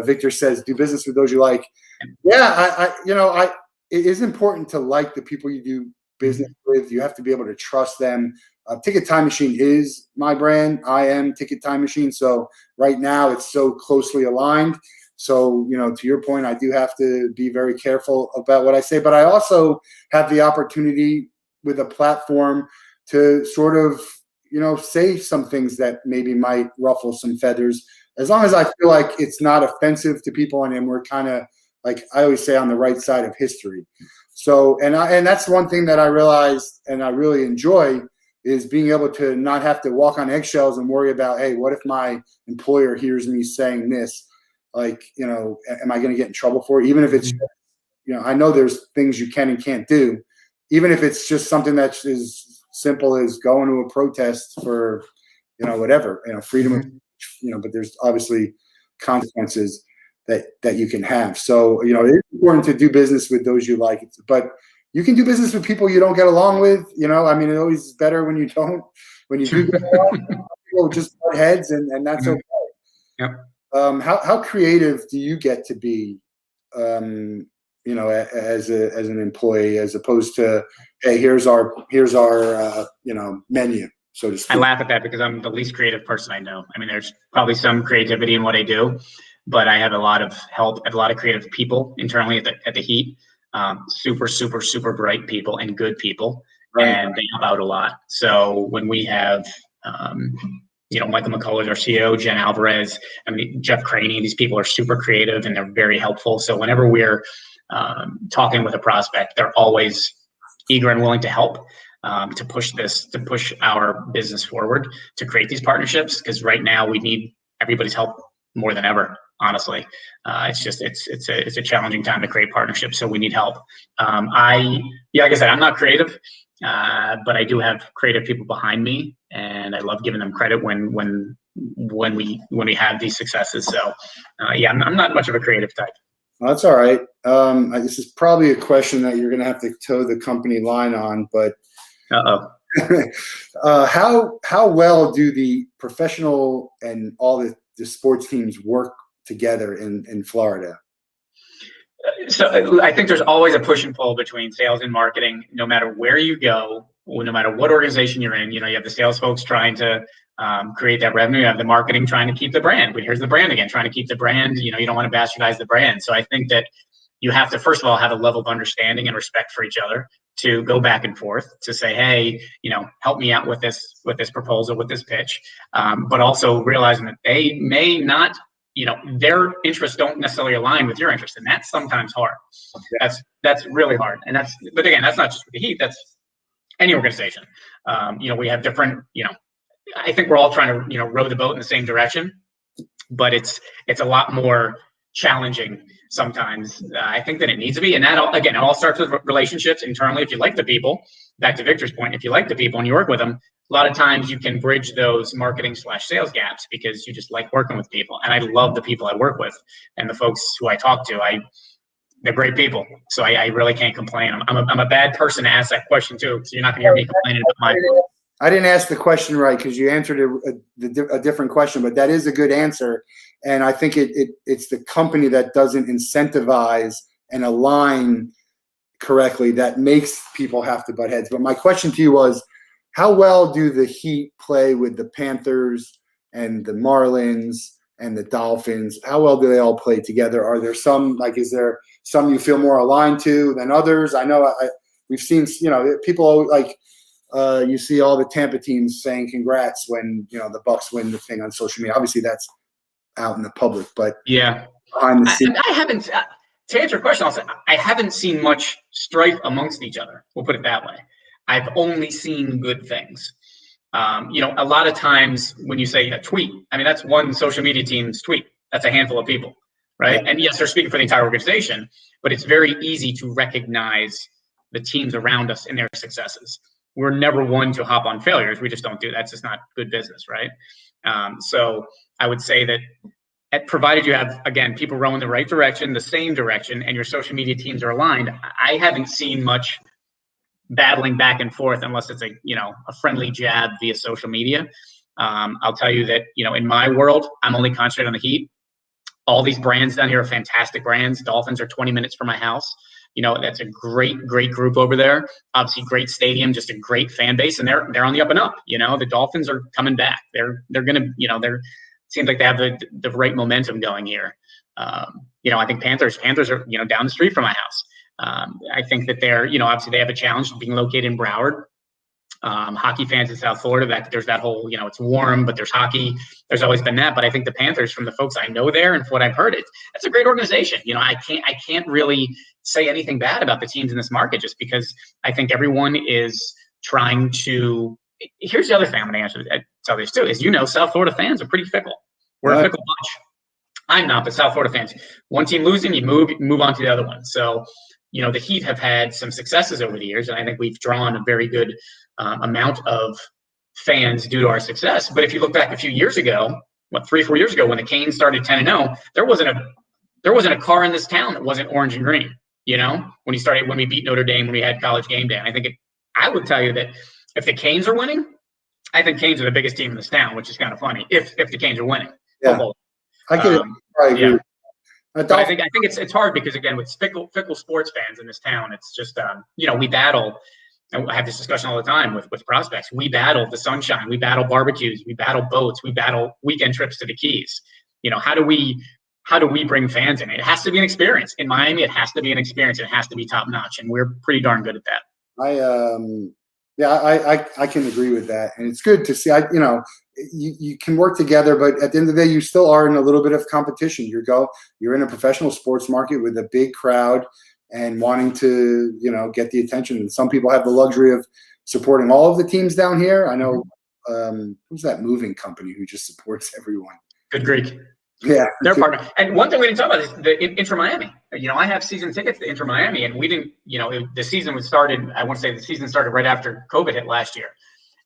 Victor says, do business with those you like. Yeah, it is important to like the people you do business with. You have to be able to trust them. Ticket Time Machine is my brand. I am Ticket Time Machine. So right now it's so closely aligned. So, to your point, I do have to be very careful about what I say, but I also have the opportunity with a platform to sort of, say some things that maybe might ruffle some feathers, as long as I feel like it's not offensive to people and we're kind of, like I always say, on the right side of history. So, and that's one thing that I realized and I really enjoy is being able to not have to walk on eggshells and worry about, hey, what if my employer hears me saying this? Like, am I going to get in trouble for it? Even if it's, I know there's things you can and can't do, even if it's just something that's as simple as going to a protest for, whatever, freedom of, but there's obviously consequences that you can have. So, it's important to do business with those you like, but you can do business with people you don't get along with. It always is better when you don't, when you do get along, people just butt heads and that's okay. Yep. How creative do you get to be, as an employee, as opposed to, hey, here's our menu, so to speak? I laugh at that because I'm the least creative person I know. There's probably some creativity in what I do, but I have a lot of help, a lot of creative people internally at the Heat. Super, super, super bright people and good people, right. And they help out a lot. So when we have, Michael McCullough, our CEO, Jen Alvarez, Jeff Craney, these people are super creative and they're very helpful. So whenever we're talking with a prospect, they're always eager and willing to help, to push our business forward, to create these partnerships. Because right now we need everybody's help more than ever. Honestly, it's a challenging time to create partnerships, so we need help. Like I said, I'm not creative, but I do have creative people behind me, and I love giving them credit when we have these successes. So, I'm not much of a creative type. Well, that's all right. This is probably a question that you're going to have to toe the company line on, but how well do the professional and all the sports teams work together in Florida? So I think there's always a push and pull between sales and marketing, no matter where you go, no matter what organization you're in. You have the sales folks trying to create that revenue. You have the marketing trying to keep the brand. But here's the brand again, trying to keep the brand. You don't want to bastardize the brand. So I think that you have to, first of all, have a level of understanding and respect for each other to go back and forth to say, hey, help me out with this proposal, with this pitch. But also realizing that they may not, their interests don't necessarily align with your interests. And that's sometimes hard. That's really hard. And but again, that's not just with the Heat, that's any organization. We have different, I think we're all trying to, row the boat in the same direction. but it's a lot more challenging sometimes, I think, than it needs to be. And that it all starts with relationships internally. If you like the people, back to Victor's point, if you like the people and you work with them, a lot of times you can bridge those marketing/sales gaps because you just like working with people. And I love the people I work with and the folks who I talk to. They're great people. So I really can't complain. I'm a bad person to ask that question too. So you're not going to hear me complaining about my. I didn't ask the question right because you answered a different question, but that is a good answer. And I think it's the company that doesn't incentivize and align correctly that makes people have to butt heads. But my question to you was, how well do the Heat play with the Panthers and the Marlins and the Dolphins? How well do they all play together? Are there some, is there some you feel more aligned to than others? I know we've seen, people you see all the Tampa teams saying congrats when, the Bucks win the thing on social media. Obviously that's out in the public, but yeah, behind the scenes. I haven't, to answer your question, I'll say I haven't seen much strife amongst each other. We'll put it that way. I've only seen good things. A lot of times when you say a tweet, that's one social media team's tweet. That's a handful of people, right? Yeah. And yes, they're speaking for the entire organization, but it's very easy to recognize the teams around us and their successes. We're never one to hop on failures. We just don't do that. It's just not good business, right? So I would say that provided you have, again, people rowing the right direction, the same direction, and your social media teams are aligned, I haven't seen much battling back and forth unless it's a friendly jab via social media. I'll tell you that, in my world, I'm only concentrated on the Heat. All these brands down here are fantastic brands. Dolphins are 20 minutes from my house. That's a great group over there. Obviously, great stadium, just a great fan base, and they're on the up and up. The Dolphins are coming back. They're gonna, seems like they have the right momentum going here. I think Panthers are down the street from my house. I think that they're, obviously they have a challenge being located in Broward. Hockey fans in South Florida, there's that whole, it's warm, but there's hockey. There's always been that. But I think the Panthers, from the folks I know there and from what I've heard, that's a great organization. I can't really say anything bad about the teams in this market just because I think everyone is trying to. Here's the other thing I'm going to tell this too is, South Florida fans are pretty fickle. We're a fickle bunch. I'm not, but South Florida fans, one team losing, you move on to the other one. So, the Heat have had some successes over the years, and I think we've drawn a very good amount of fans due to our success. But if you look back a few years ago, 3 or 4 years ago, when the Canes started 10-0, there wasn't a car in this town that wasn't orange and green. When we beat Notre Dame, when we had College Game Day, and I would tell you that if the Canes are winning, I think Canes are the biggest team in this town, which is kind of funny. If the Canes are winning, yeah, I can agree. Yeah. But I think it's hard because, again, with fickle sports fans in this town, it's just we battle. And I have this discussion all the time with prospects. We battle the sunshine. We battle barbecues. We battle boats. We battle weekend trips to the Keys. How do we bring fans in? It has to be an experience. In Miami, it has to be an experience. It has to be top notch, and we're pretty darn good at that. I can agree with that, and it's good to see. You can work together, but at the end of the day, you still are in a little bit of competition. You're in a professional sports market with a big crowd and wanting to, get the attention. And some people have the luxury of supporting all of the teams down here. I know who's that moving company who just supports everyone? Good Greek. Yeah, their partner. And one thing we didn't talk about is the Inter Miami. I have season tickets to Inter Miami, and we didn't. The season started. I want to say the season started right after COVID hit last year.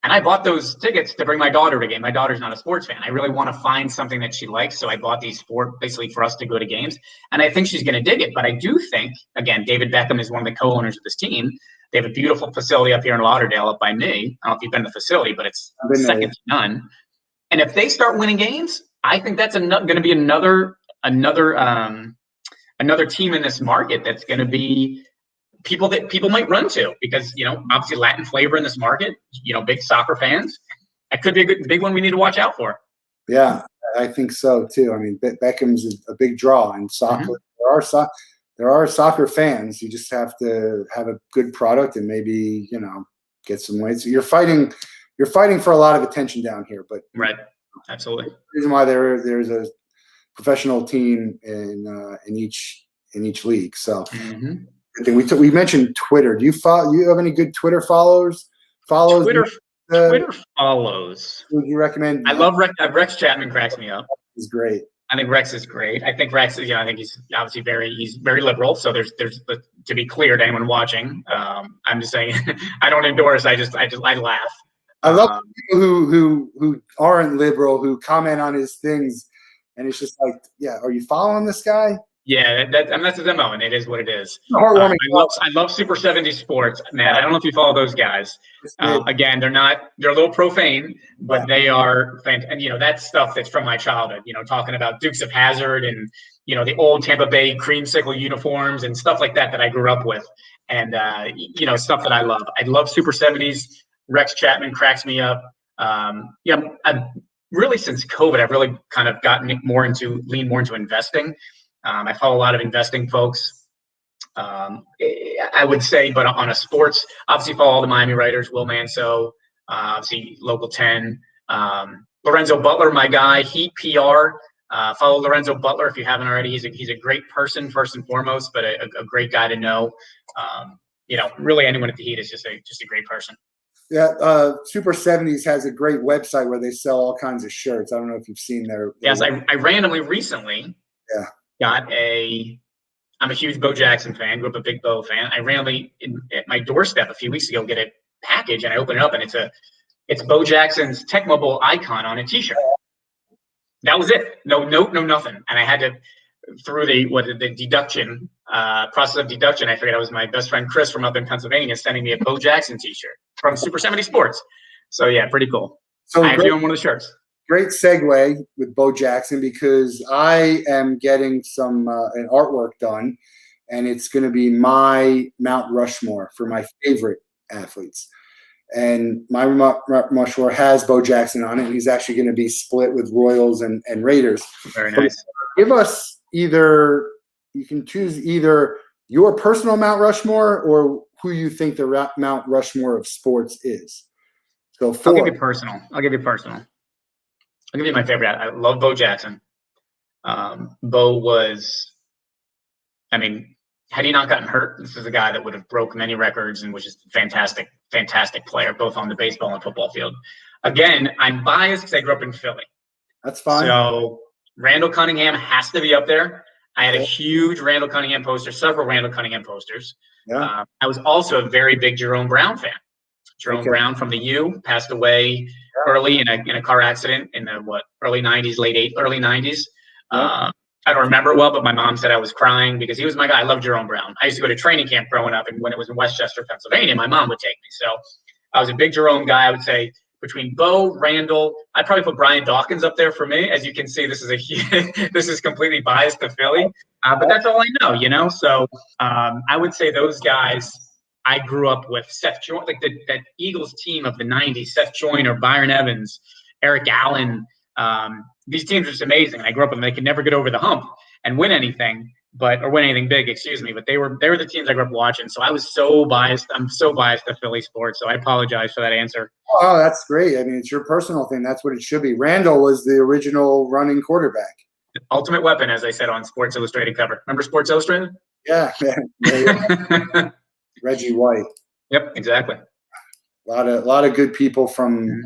And I bought those tickets to bring my daughter to a game. My daughter's not a sports fan. I really want to find something that she likes. So I bought these basically for us to go to games. And I think she's going to dig it. But I do think, again, David Beckham is one of the co-owners of this team. They have a beautiful facility up here in Lauderdale up by me. I don't know if you've been to the facility, but it's second to none. And if they start winning games, I think that's going to be another team in this market that's going to be people that people might run to because, obviously Latin flavor in this market, big soccer fans. That could be a big one we need to watch out for. Yeah, I think so too. Beckham's a big draw in soccer. Mm-hmm. There are soccer fans. You just have to have a good product and maybe, get some weights. You're fighting for a lot of attention down here, but right. Absolutely. The reason why there's a professional team in each league. So mm-hmm. We mentioned Twitter. Do you have any good Twitter followers? Twitter follows. Would you recommend? I love Rex Chapman. Cracks me up. He's great. I think Rex is great. I think Rex is, I think he's obviously he's very liberal. So there's to be clear to anyone watching, I'm just saying, I don't endorse. I laugh. I love people who aren't liberal, who comment on his things, and it's just like, yeah, are you following this guy? Yeah, that's his MO, and it is what it is. Heartwarming. I love Super 70 Sports, man. I don't know if you follow those guys. Again, they're a little profane, but they are fantastic. And that stuff that's from my childhood. Talking about Dukes of Hazzard and the old Tampa Bay creamsicle uniforms and stuff like that I grew up with, and stuff that I love. I love Super 70s. Rex Chapman cracks me up. I've really, since COVID, I've really kind of leaned more into investing. I follow a lot of investing folks, I would say, but on a sports, obviously follow all the Miami writers, Will Manso, obviously Local 10, Lorenzo Butler, my guy, Heat PR. Follow Lorenzo Butler if you haven't already. He's a great person first and foremost, but a great guy to know. Really anyone at the Heat is just a great person. Yeah, Super 70s has a great website where they sell all kinds of shirts. I don't know if you've seen their Yes, I randomly recently I'm a huge Bo Jackson fan, grew up a big Bo fan. I randomly at my doorstep a few weeks ago get a package, and I open it up, and it's Bo Jackson's Tech Mobile icon on a T-shirt. That was it. No note, no nothing. And I had to, through the deduction process of deduction, I figured it was my best friend Chris from up in Pennsylvania sending me a Bo Jackson T-shirt from Super 70 Sports. So yeah, pretty cool. So I'm doing one of the shirts. Great segue with Bo Jackson, because I am getting an artwork done, and it's going to be my Mount Rushmore for my favorite athletes. And my Mount Rushmore has Bo Jackson on it, and he's actually going to be split with Royals and Raiders. Very nice. So give us you can choose either your personal Mount Rushmore or who you think the Mount Rushmore of sports is. So I'll give you personal. I'll give you my favorite. I love Bo Jackson. Bo was, had he not gotten hurt, this is a guy that would have broke many records and was just a fantastic player, both on the baseball and football field. Again, I'm biased because I grew up in Philly. That's fine. So Randall Cunningham has to be up there. I had a huge Randall Cunningham poster, several Randall Cunningham posters. Yeah. I was also a very big Jerome Brown fan. Jerome Brown from the U passed away early in a car accident in the early 90s, early 90s. I don't remember it well, but my mom said I was crying because he was my guy. I love Jerome Brown. I used to go to training camp growing up, and when it was in Westchester, Pennsylvania, my mom would take me. So I was a big Jerome guy. I would say between Bo, Randall, I'd probably put Brian Dawkins up there for me. As you can see, this is completely biased to Philly, but that's all I know, So I would say those guys. I grew up with Seth Joyner, like that Eagles team of the 90s, Seth Joyner, Byron Evans, Eric Allen. These teams are just amazing. I grew up with them. They could never get over the hump and win anything, or win anything big, excuse me. But they were the teams I grew up watching. So I was so biased. I'm so biased to Philly sports. So I apologize for that answer. Oh, that's great. It's your personal thing. That's what it should be. Randall was the original running quarterback. The ultimate weapon, as I said on Sports Illustrated cover. Remember Sports Illustrated? Yeah. Reggie White. Yep, exactly. A lot of good people from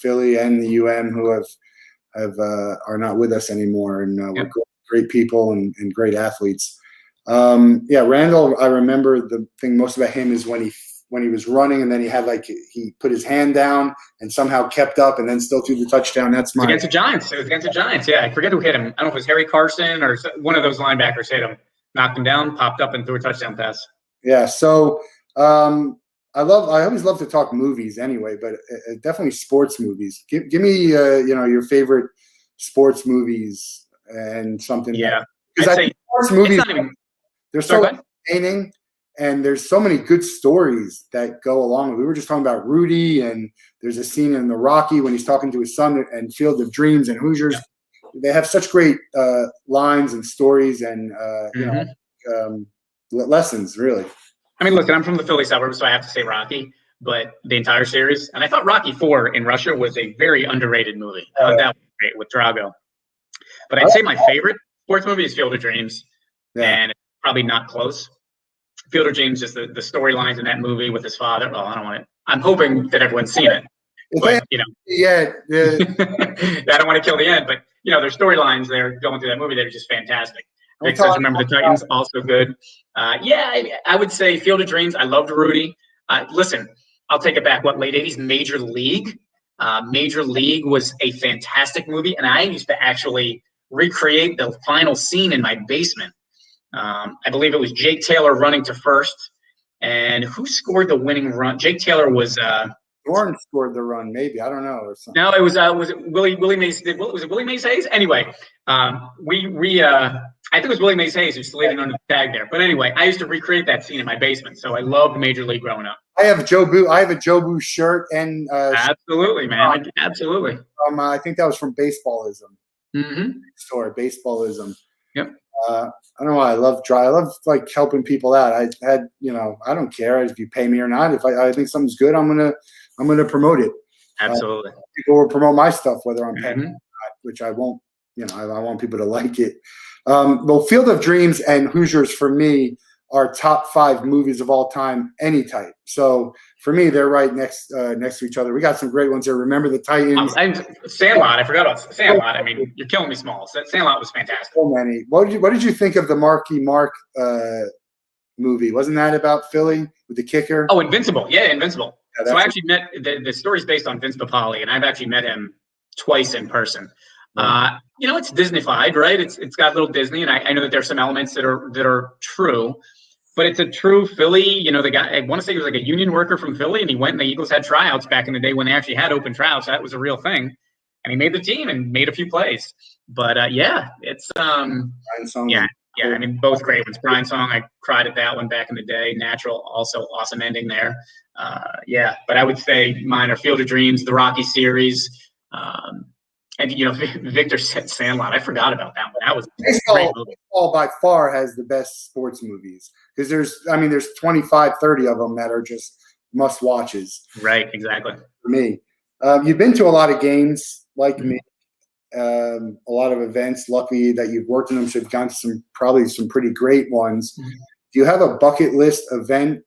Philly and the UM who are not with us anymore, and we're great people and great athletes. Randall, I remember the thing most about him is when he was running, and then he had he put his hand down and somehow kept up and then still threw the touchdown. That's my against the Giants. It was against the Giants. Yeah, I forget who hit him. I don't know if it was Harry Carson or one of those linebackers hit him, knocked him down, popped up, and threw a touchdown pass. Yeah, so I always love to talk movies anyway, but definitely sports movies. Give me your favorite sports movies and something. Yeah, because I think sports movies they're so entertaining, and there's so many good stories that go along with it. We were just talking about Rudy, and there's a scene in the Rocky when he's talking to his son and Field of Dreams and Hoosiers. Yeah. They have such great lines and stories and lessons, really. Listen, I'm from the Philly suburbs, so I have to say Rocky, but the entire series. And I thought Rocky IV in Russia was a very underrated movie. I thought that was great with Drago. But I'd say my favorite sports movie is Field of Dreams, and it's probably not close. Field of Dreams, just the storylines in that movie with his father. Well, I don't want it. I'm hoping that everyone's seen it. But, yeah. I don't want to kill the end, but their storylines they're going through that movie, they're just fantastic. Vic says, remember the Titans, also good. I would say Field of Dreams. I loved Rudy. Listen, I'll take it back. Late 80s, Major League? Major League was a fantastic movie, and I used to actually recreate the final scene in my basement. I believe it was Jake Taylor running to first, and who scored the winning run? Jake Taylor was Warren scored the run, maybe. I don't know, or something. No, it was it Willie Mays? Was it Willie Mays Hayes? Anyway, I think it was Willie Mays Hayes who slid in under the tag there. But anyway, I used to recreate that scene in my basement, so I loved Major League growing up. I have a Joe Boo shirt and absolutely, man, absolutely. I think that was from Baseballism. Mm-hmm. Store Baseballism. Yep. I don't know why I love like helping people out. I had, I don't care if you pay me or not. If I think something's good, I'm gonna promote it. Absolutely. People will promote my stuff whether I'm paying or not, which I won't. I want people to like it. Well, Field of Dreams and Hoosiers for me are top 5 movies of all time, any type. So for me, they're right next to each other. We got some great ones here. Remember the Titans. Sandlot. I forgot about Sandlot. I mean, you're killing me small. Sandlot was fantastic. So many. What did you think of the Marky Mark movie? Wasn't that about Philly with the kicker? Oh, Invincible. Yeah, Invincible. Yeah, so I actually met the story's based on Vince Papale, and I've actually met him twice in person. Right. It's Disneyfied, right? It's got a little Disney, and I know that there's some elements that are true, but it's a true Philly. The guy, I want to say he was like a union worker from Philly, and he went and the Eagles had tryouts back in the day when they actually had open tryouts. So that was a real thing, and he made the team and made a few plays. But it's Brian Song. Yeah. I mean, both great ones. Brian Song, I cried at that one back in the day. Natural, also awesome ending there. But I would say mine are Field of Dreams, the Rocky series. And Victor said Sandlot. I forgot about that one. That was a great movie. Baseball by far has the best sports movies because there's 25, 30 of them that are just must watches. Right, exactly. For me, you've been to a lot of games like me, a lot of events. Luckily that you've worked in them, so you've gone to probably some pretty great ones. Mm-hmm. Do you have a bucket list event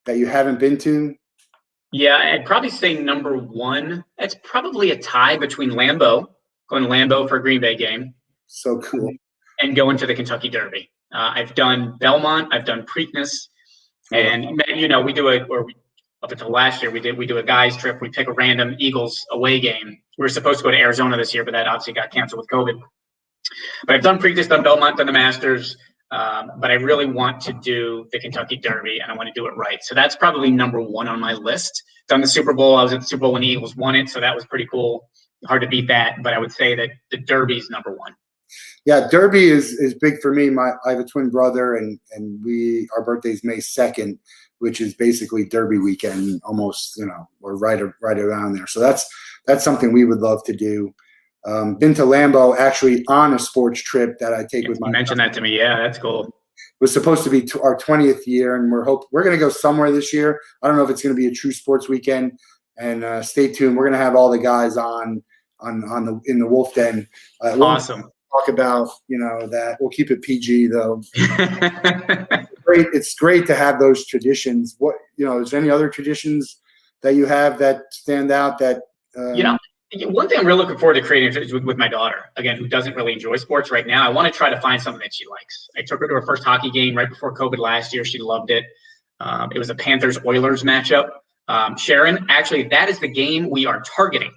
that you haven't been to? Yeah, I'd probably say number 1. It's probably a tie between going to Lambeau for a Green Bay game. So cool. And going to the Kentucky Derby. I've done Belmont. I've done Preakness. And, we do up until last year, we do a guys trip. We pick a random Eagles away game. We were supposed to go to Arizona this year, but that obviously got canceled with COVID. But I've done Preakness, done Belmont, done the Masters. But I really want to do the Kentucky Derby, and I want to do it right. So that's probably number 1 on my list. Done the Super Bowl. I was at the Super Bowl when the Eagles won it, so that was pretty cool. Hard to beat that, but I would say that the Derby is number 1. Yeah, Derby is big for me. I have a twin brother, and our birthday is May 2nd, which is basically Derby weekend, almost. We're right around there. So that's something we would love to do. Been to Lambeau actually on a sports trip that I take with my. You mentioned that to me. Yeah, that's cool. It was supposed to be our 20th year, and we're going to go somewhere this year. I don't know if it's going to be a true sports weekend. And stay tuned. We're going to have all the guys in the Wolff Den. Awesome. Talk about that. We'll keep it PG though. It's great to have those traditions. What is there any other traditions that you have that stand out that? One thing I'm really looking forward to creating is with my daughter, again, who doesn't really enjoy sports right now. I want to try to find something that she likes. I took her to her first hockey game right before COVID last year. She loved it. It was a Panthers-Oilers matchup. Sharon, actually, that is the game we are targeting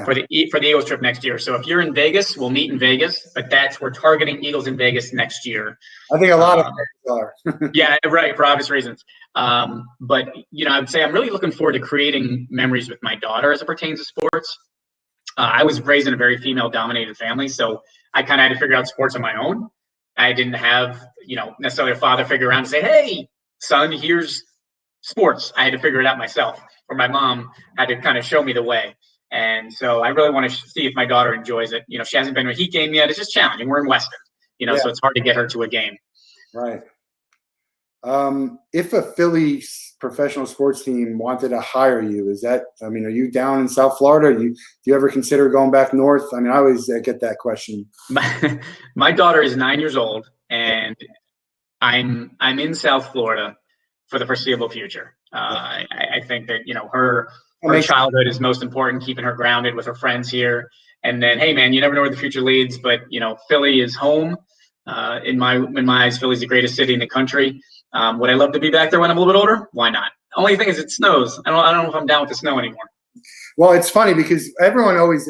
for the Eagles trip next year. So if you're in Vegas, we'll meet in Vegas, but we're targeting Eagles in Vegas next year. I think a lot of people are. Yeah, right, for obvious reasons. But, I would say I'm really looking forward to creating memories with my daughter as it pertains to sports. I was raised in a very female-dominated family, so I kind of had to figure out sports on my own. I didn't have, necessarily a father figure around and say, "Hey, son, here's sports." I had to figure it out myself, or my mom had to kind of show me the way. And so I really want to see if my daughter enjoys it. She hasn't been to a Heat game yet. It's just challenging. We're in Weston, so it's hard to get her to a game. Right. If a Philly professional sports team wanted to hire you, are you down in South Florida? Do you ever consider going back north? I always get that question. My daughter is 9 years old, and I'm in South Florida for the foreseeable future. I think that her childhood is most important, keeping her grounded with her friends here. And then, hey, man, you never know where the future leads, but, Philly is home. In my eyes, Philly's the greatest city in the country. Would I love to be back there when I'm a little bit older? Why not? Only thing is it snows. I don't know if I'm down with the snow anymore. Well, it's funny because everyone always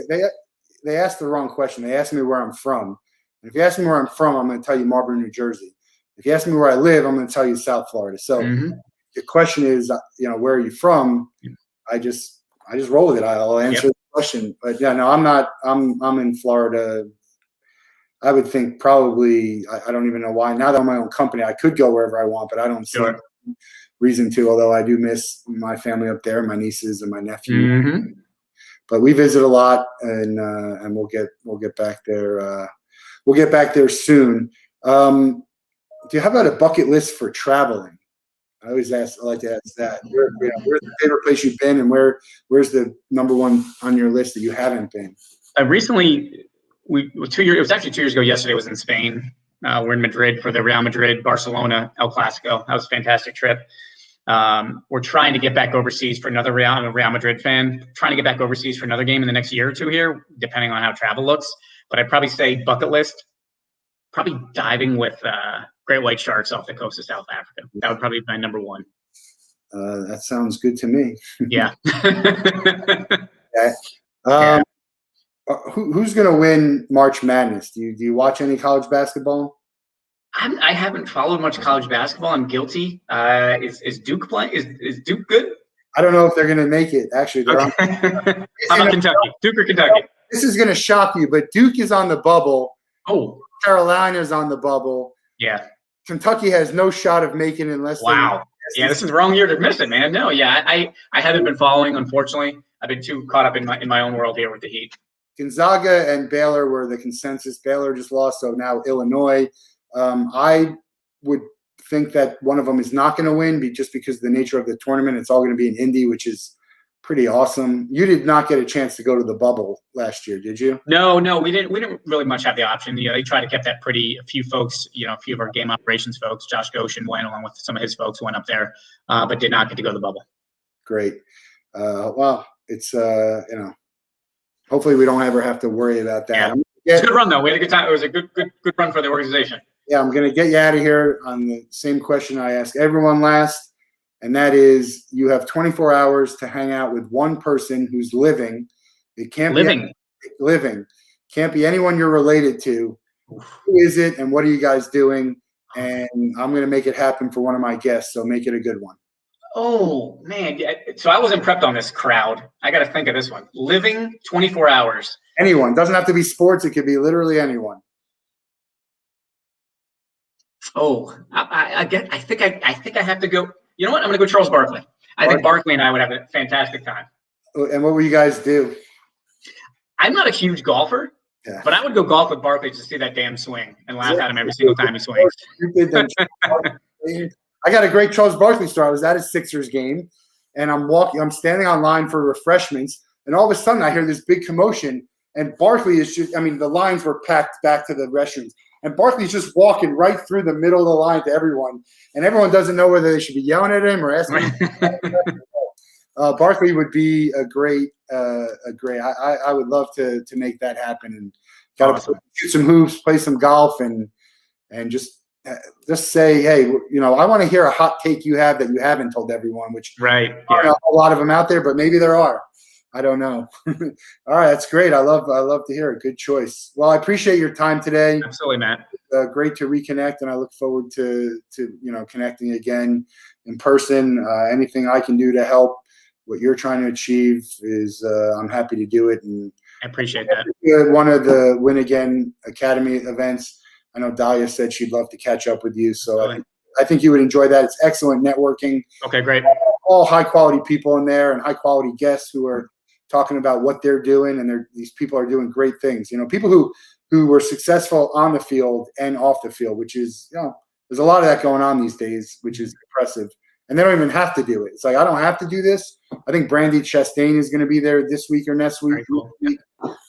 they ask the wrong question. They ask me where I'm from. And if you ask me where I'm from, I'm going to tell you Marlboro, New Jersey. If you ask me where I live, I'm going to tell you South Florida. So the question is, where are you from? I just roll with it. I'll answer the question. But yeah, no, I'm not. I'm in Florida. I would think probably, I don't even know why. Now that I'm my own company, I could go wherever I want, but I don't see reason to, although I do miss my family up there, my nieces and my nephew. But we visit a lot, and we'll get back there. We'll get back there soon. Do you have a bucket list for traveling? I like to ask that. Where's the favorite place you've been, and where's the number one on your list that you haven't been? Recently, it was actually 2 years ago yesterday, was in Spain. We're in Madrid for the Real Madrid Barcelona El Clasico. That was a fantastic trip. We're trying to get back overseas for another I'm a Real Madrid fan, trying to get back overseas for another game in the next year or two here, depending on how travel looks. But I'd probably say bucket list, probably diving with great white sharks off the coast of South Africa. That would probably be my number one. That sounds good to me. Yeah. Yeah. Who's going to win March Madness? Do you watch any college basketball? I haven't followed much college basketball. I'm guilty. Is Duke playing? Is Duke good? I don't know if they're going to make it. Actually, they're on. How about Kentucky? Duke or Kentucky? This is going to shock you, but Duke is on the bubble. Oh. Carolina's on the bubble. Yeah. Kentucky has no shot of making it unless. Wow. Yeah, this is the wrong year to miss it, man. No, yeah, I haven't been following, unfortunately. I've been too caught up in my own world here with the Heat. Gonzaga and Baylor were the consensus. Baylor just lost, so now Illinois. I would think that one of them is not going to win just because of the nature of the tournament. It's all going to be in Indy, which is pretty awesome. You did not get a chance to go to the bubble last year, did you? No, we didn't really much have the option. They tried to keep that pretty. A few folks, a few of our game operations folks, Josh Goshen went along with some of his folks went up there, but did not get to go to the bubble. Great. Well, it's hopefully we don't ever have to worry about that. Yeah. It's a good run though. We had a good time. It was a good run for the organization. Yeah, I'm going to get you out of here on the same question I ask everyone last, and that is, you have 24 hours to hang out with one person who's living. It can't be living. Can't be anyone you're related to. Who is it, and what are you guys doing? And I'm going to make it happen for one of my guests, so make it a good one. Oh, man. Yeah. So I wasn't prepped on this crowd. I got to think of this one. Living 24 hours. Anyone. Doesn't have to be sports. It could be literally anyone. Oh, I think I have to go. You know what? I'm going to go Charles Barkley. I think Barkley and I would have a fantastic time. And what will you guys do? I'm not a huge golfer, but I would go golf with Barkley to see that damn swing and laugh at him every single time he swings. I got a great Charles Barkley story. I was at a Sixers game, and I'm standing on line for refreshments, and all of a sudden I hear this big commotion, and Barkley is just – the lines were packed back to the restrooms. And Barkley's just walking right through the middle of the line to everyone, and everyone doesn't know whether they should be yelling at him or asking him. Barkley would be a great. I would love to make that happen, and got to shoot some hoops, play some golf, and just say, hey, I want to hear a hot take you have that you haven't told everyone. Which aren't a lot of them out there, but maybe there are. I don't know. All right, that's great. I love to hear it. Good choice. Well, I appreciate your time today. Absolutely, Matt. Great to reconnect, and I look forward to connecting again in person. Anything I can do to help what you're trying to achieve is I'm happy to do it. And I appreciate that. One of the Win Again Academy events, I know Dahlia said she'd love to catch up with you, so I think you would enjoy that. It's excellent networking. Okay, great. All high quality people in there and high quality guests who are talking about what they're doing, and these people are doing great things. People who were successful on the field and off the field, which is, there's a lot of that going on these days, which is impressive. And they don't even have to do it. It's like, I don't have to do this. I think Brandy Chastain is going to be there this week or next week. Cool.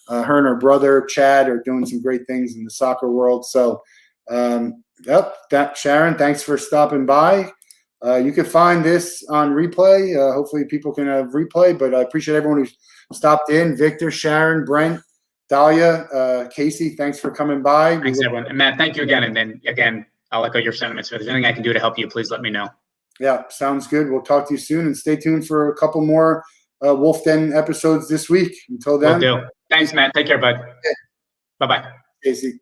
Her and her brother, Chad, are doing some great things in the soccer world. So, Sharon, thanks for stopping by. You can find this on replay. Hopefully people can have replay, but I appreciate everyone who stopped in. Victor, Sharon, Brent, Dahlia, Casey, thanks for coming by. Thanks, everyone. And Matt, thank you again. And then again, I'll echo your sentiments. If there's anything I can do to help you, please let me know. Yeah, sounds good. We'll talk to you soon, and stay tuned for a couple more Wolff Den episodes this week. Until then. Will do. Thanks, Matt. Take care, bud. Okay. Bye-bye. Casey.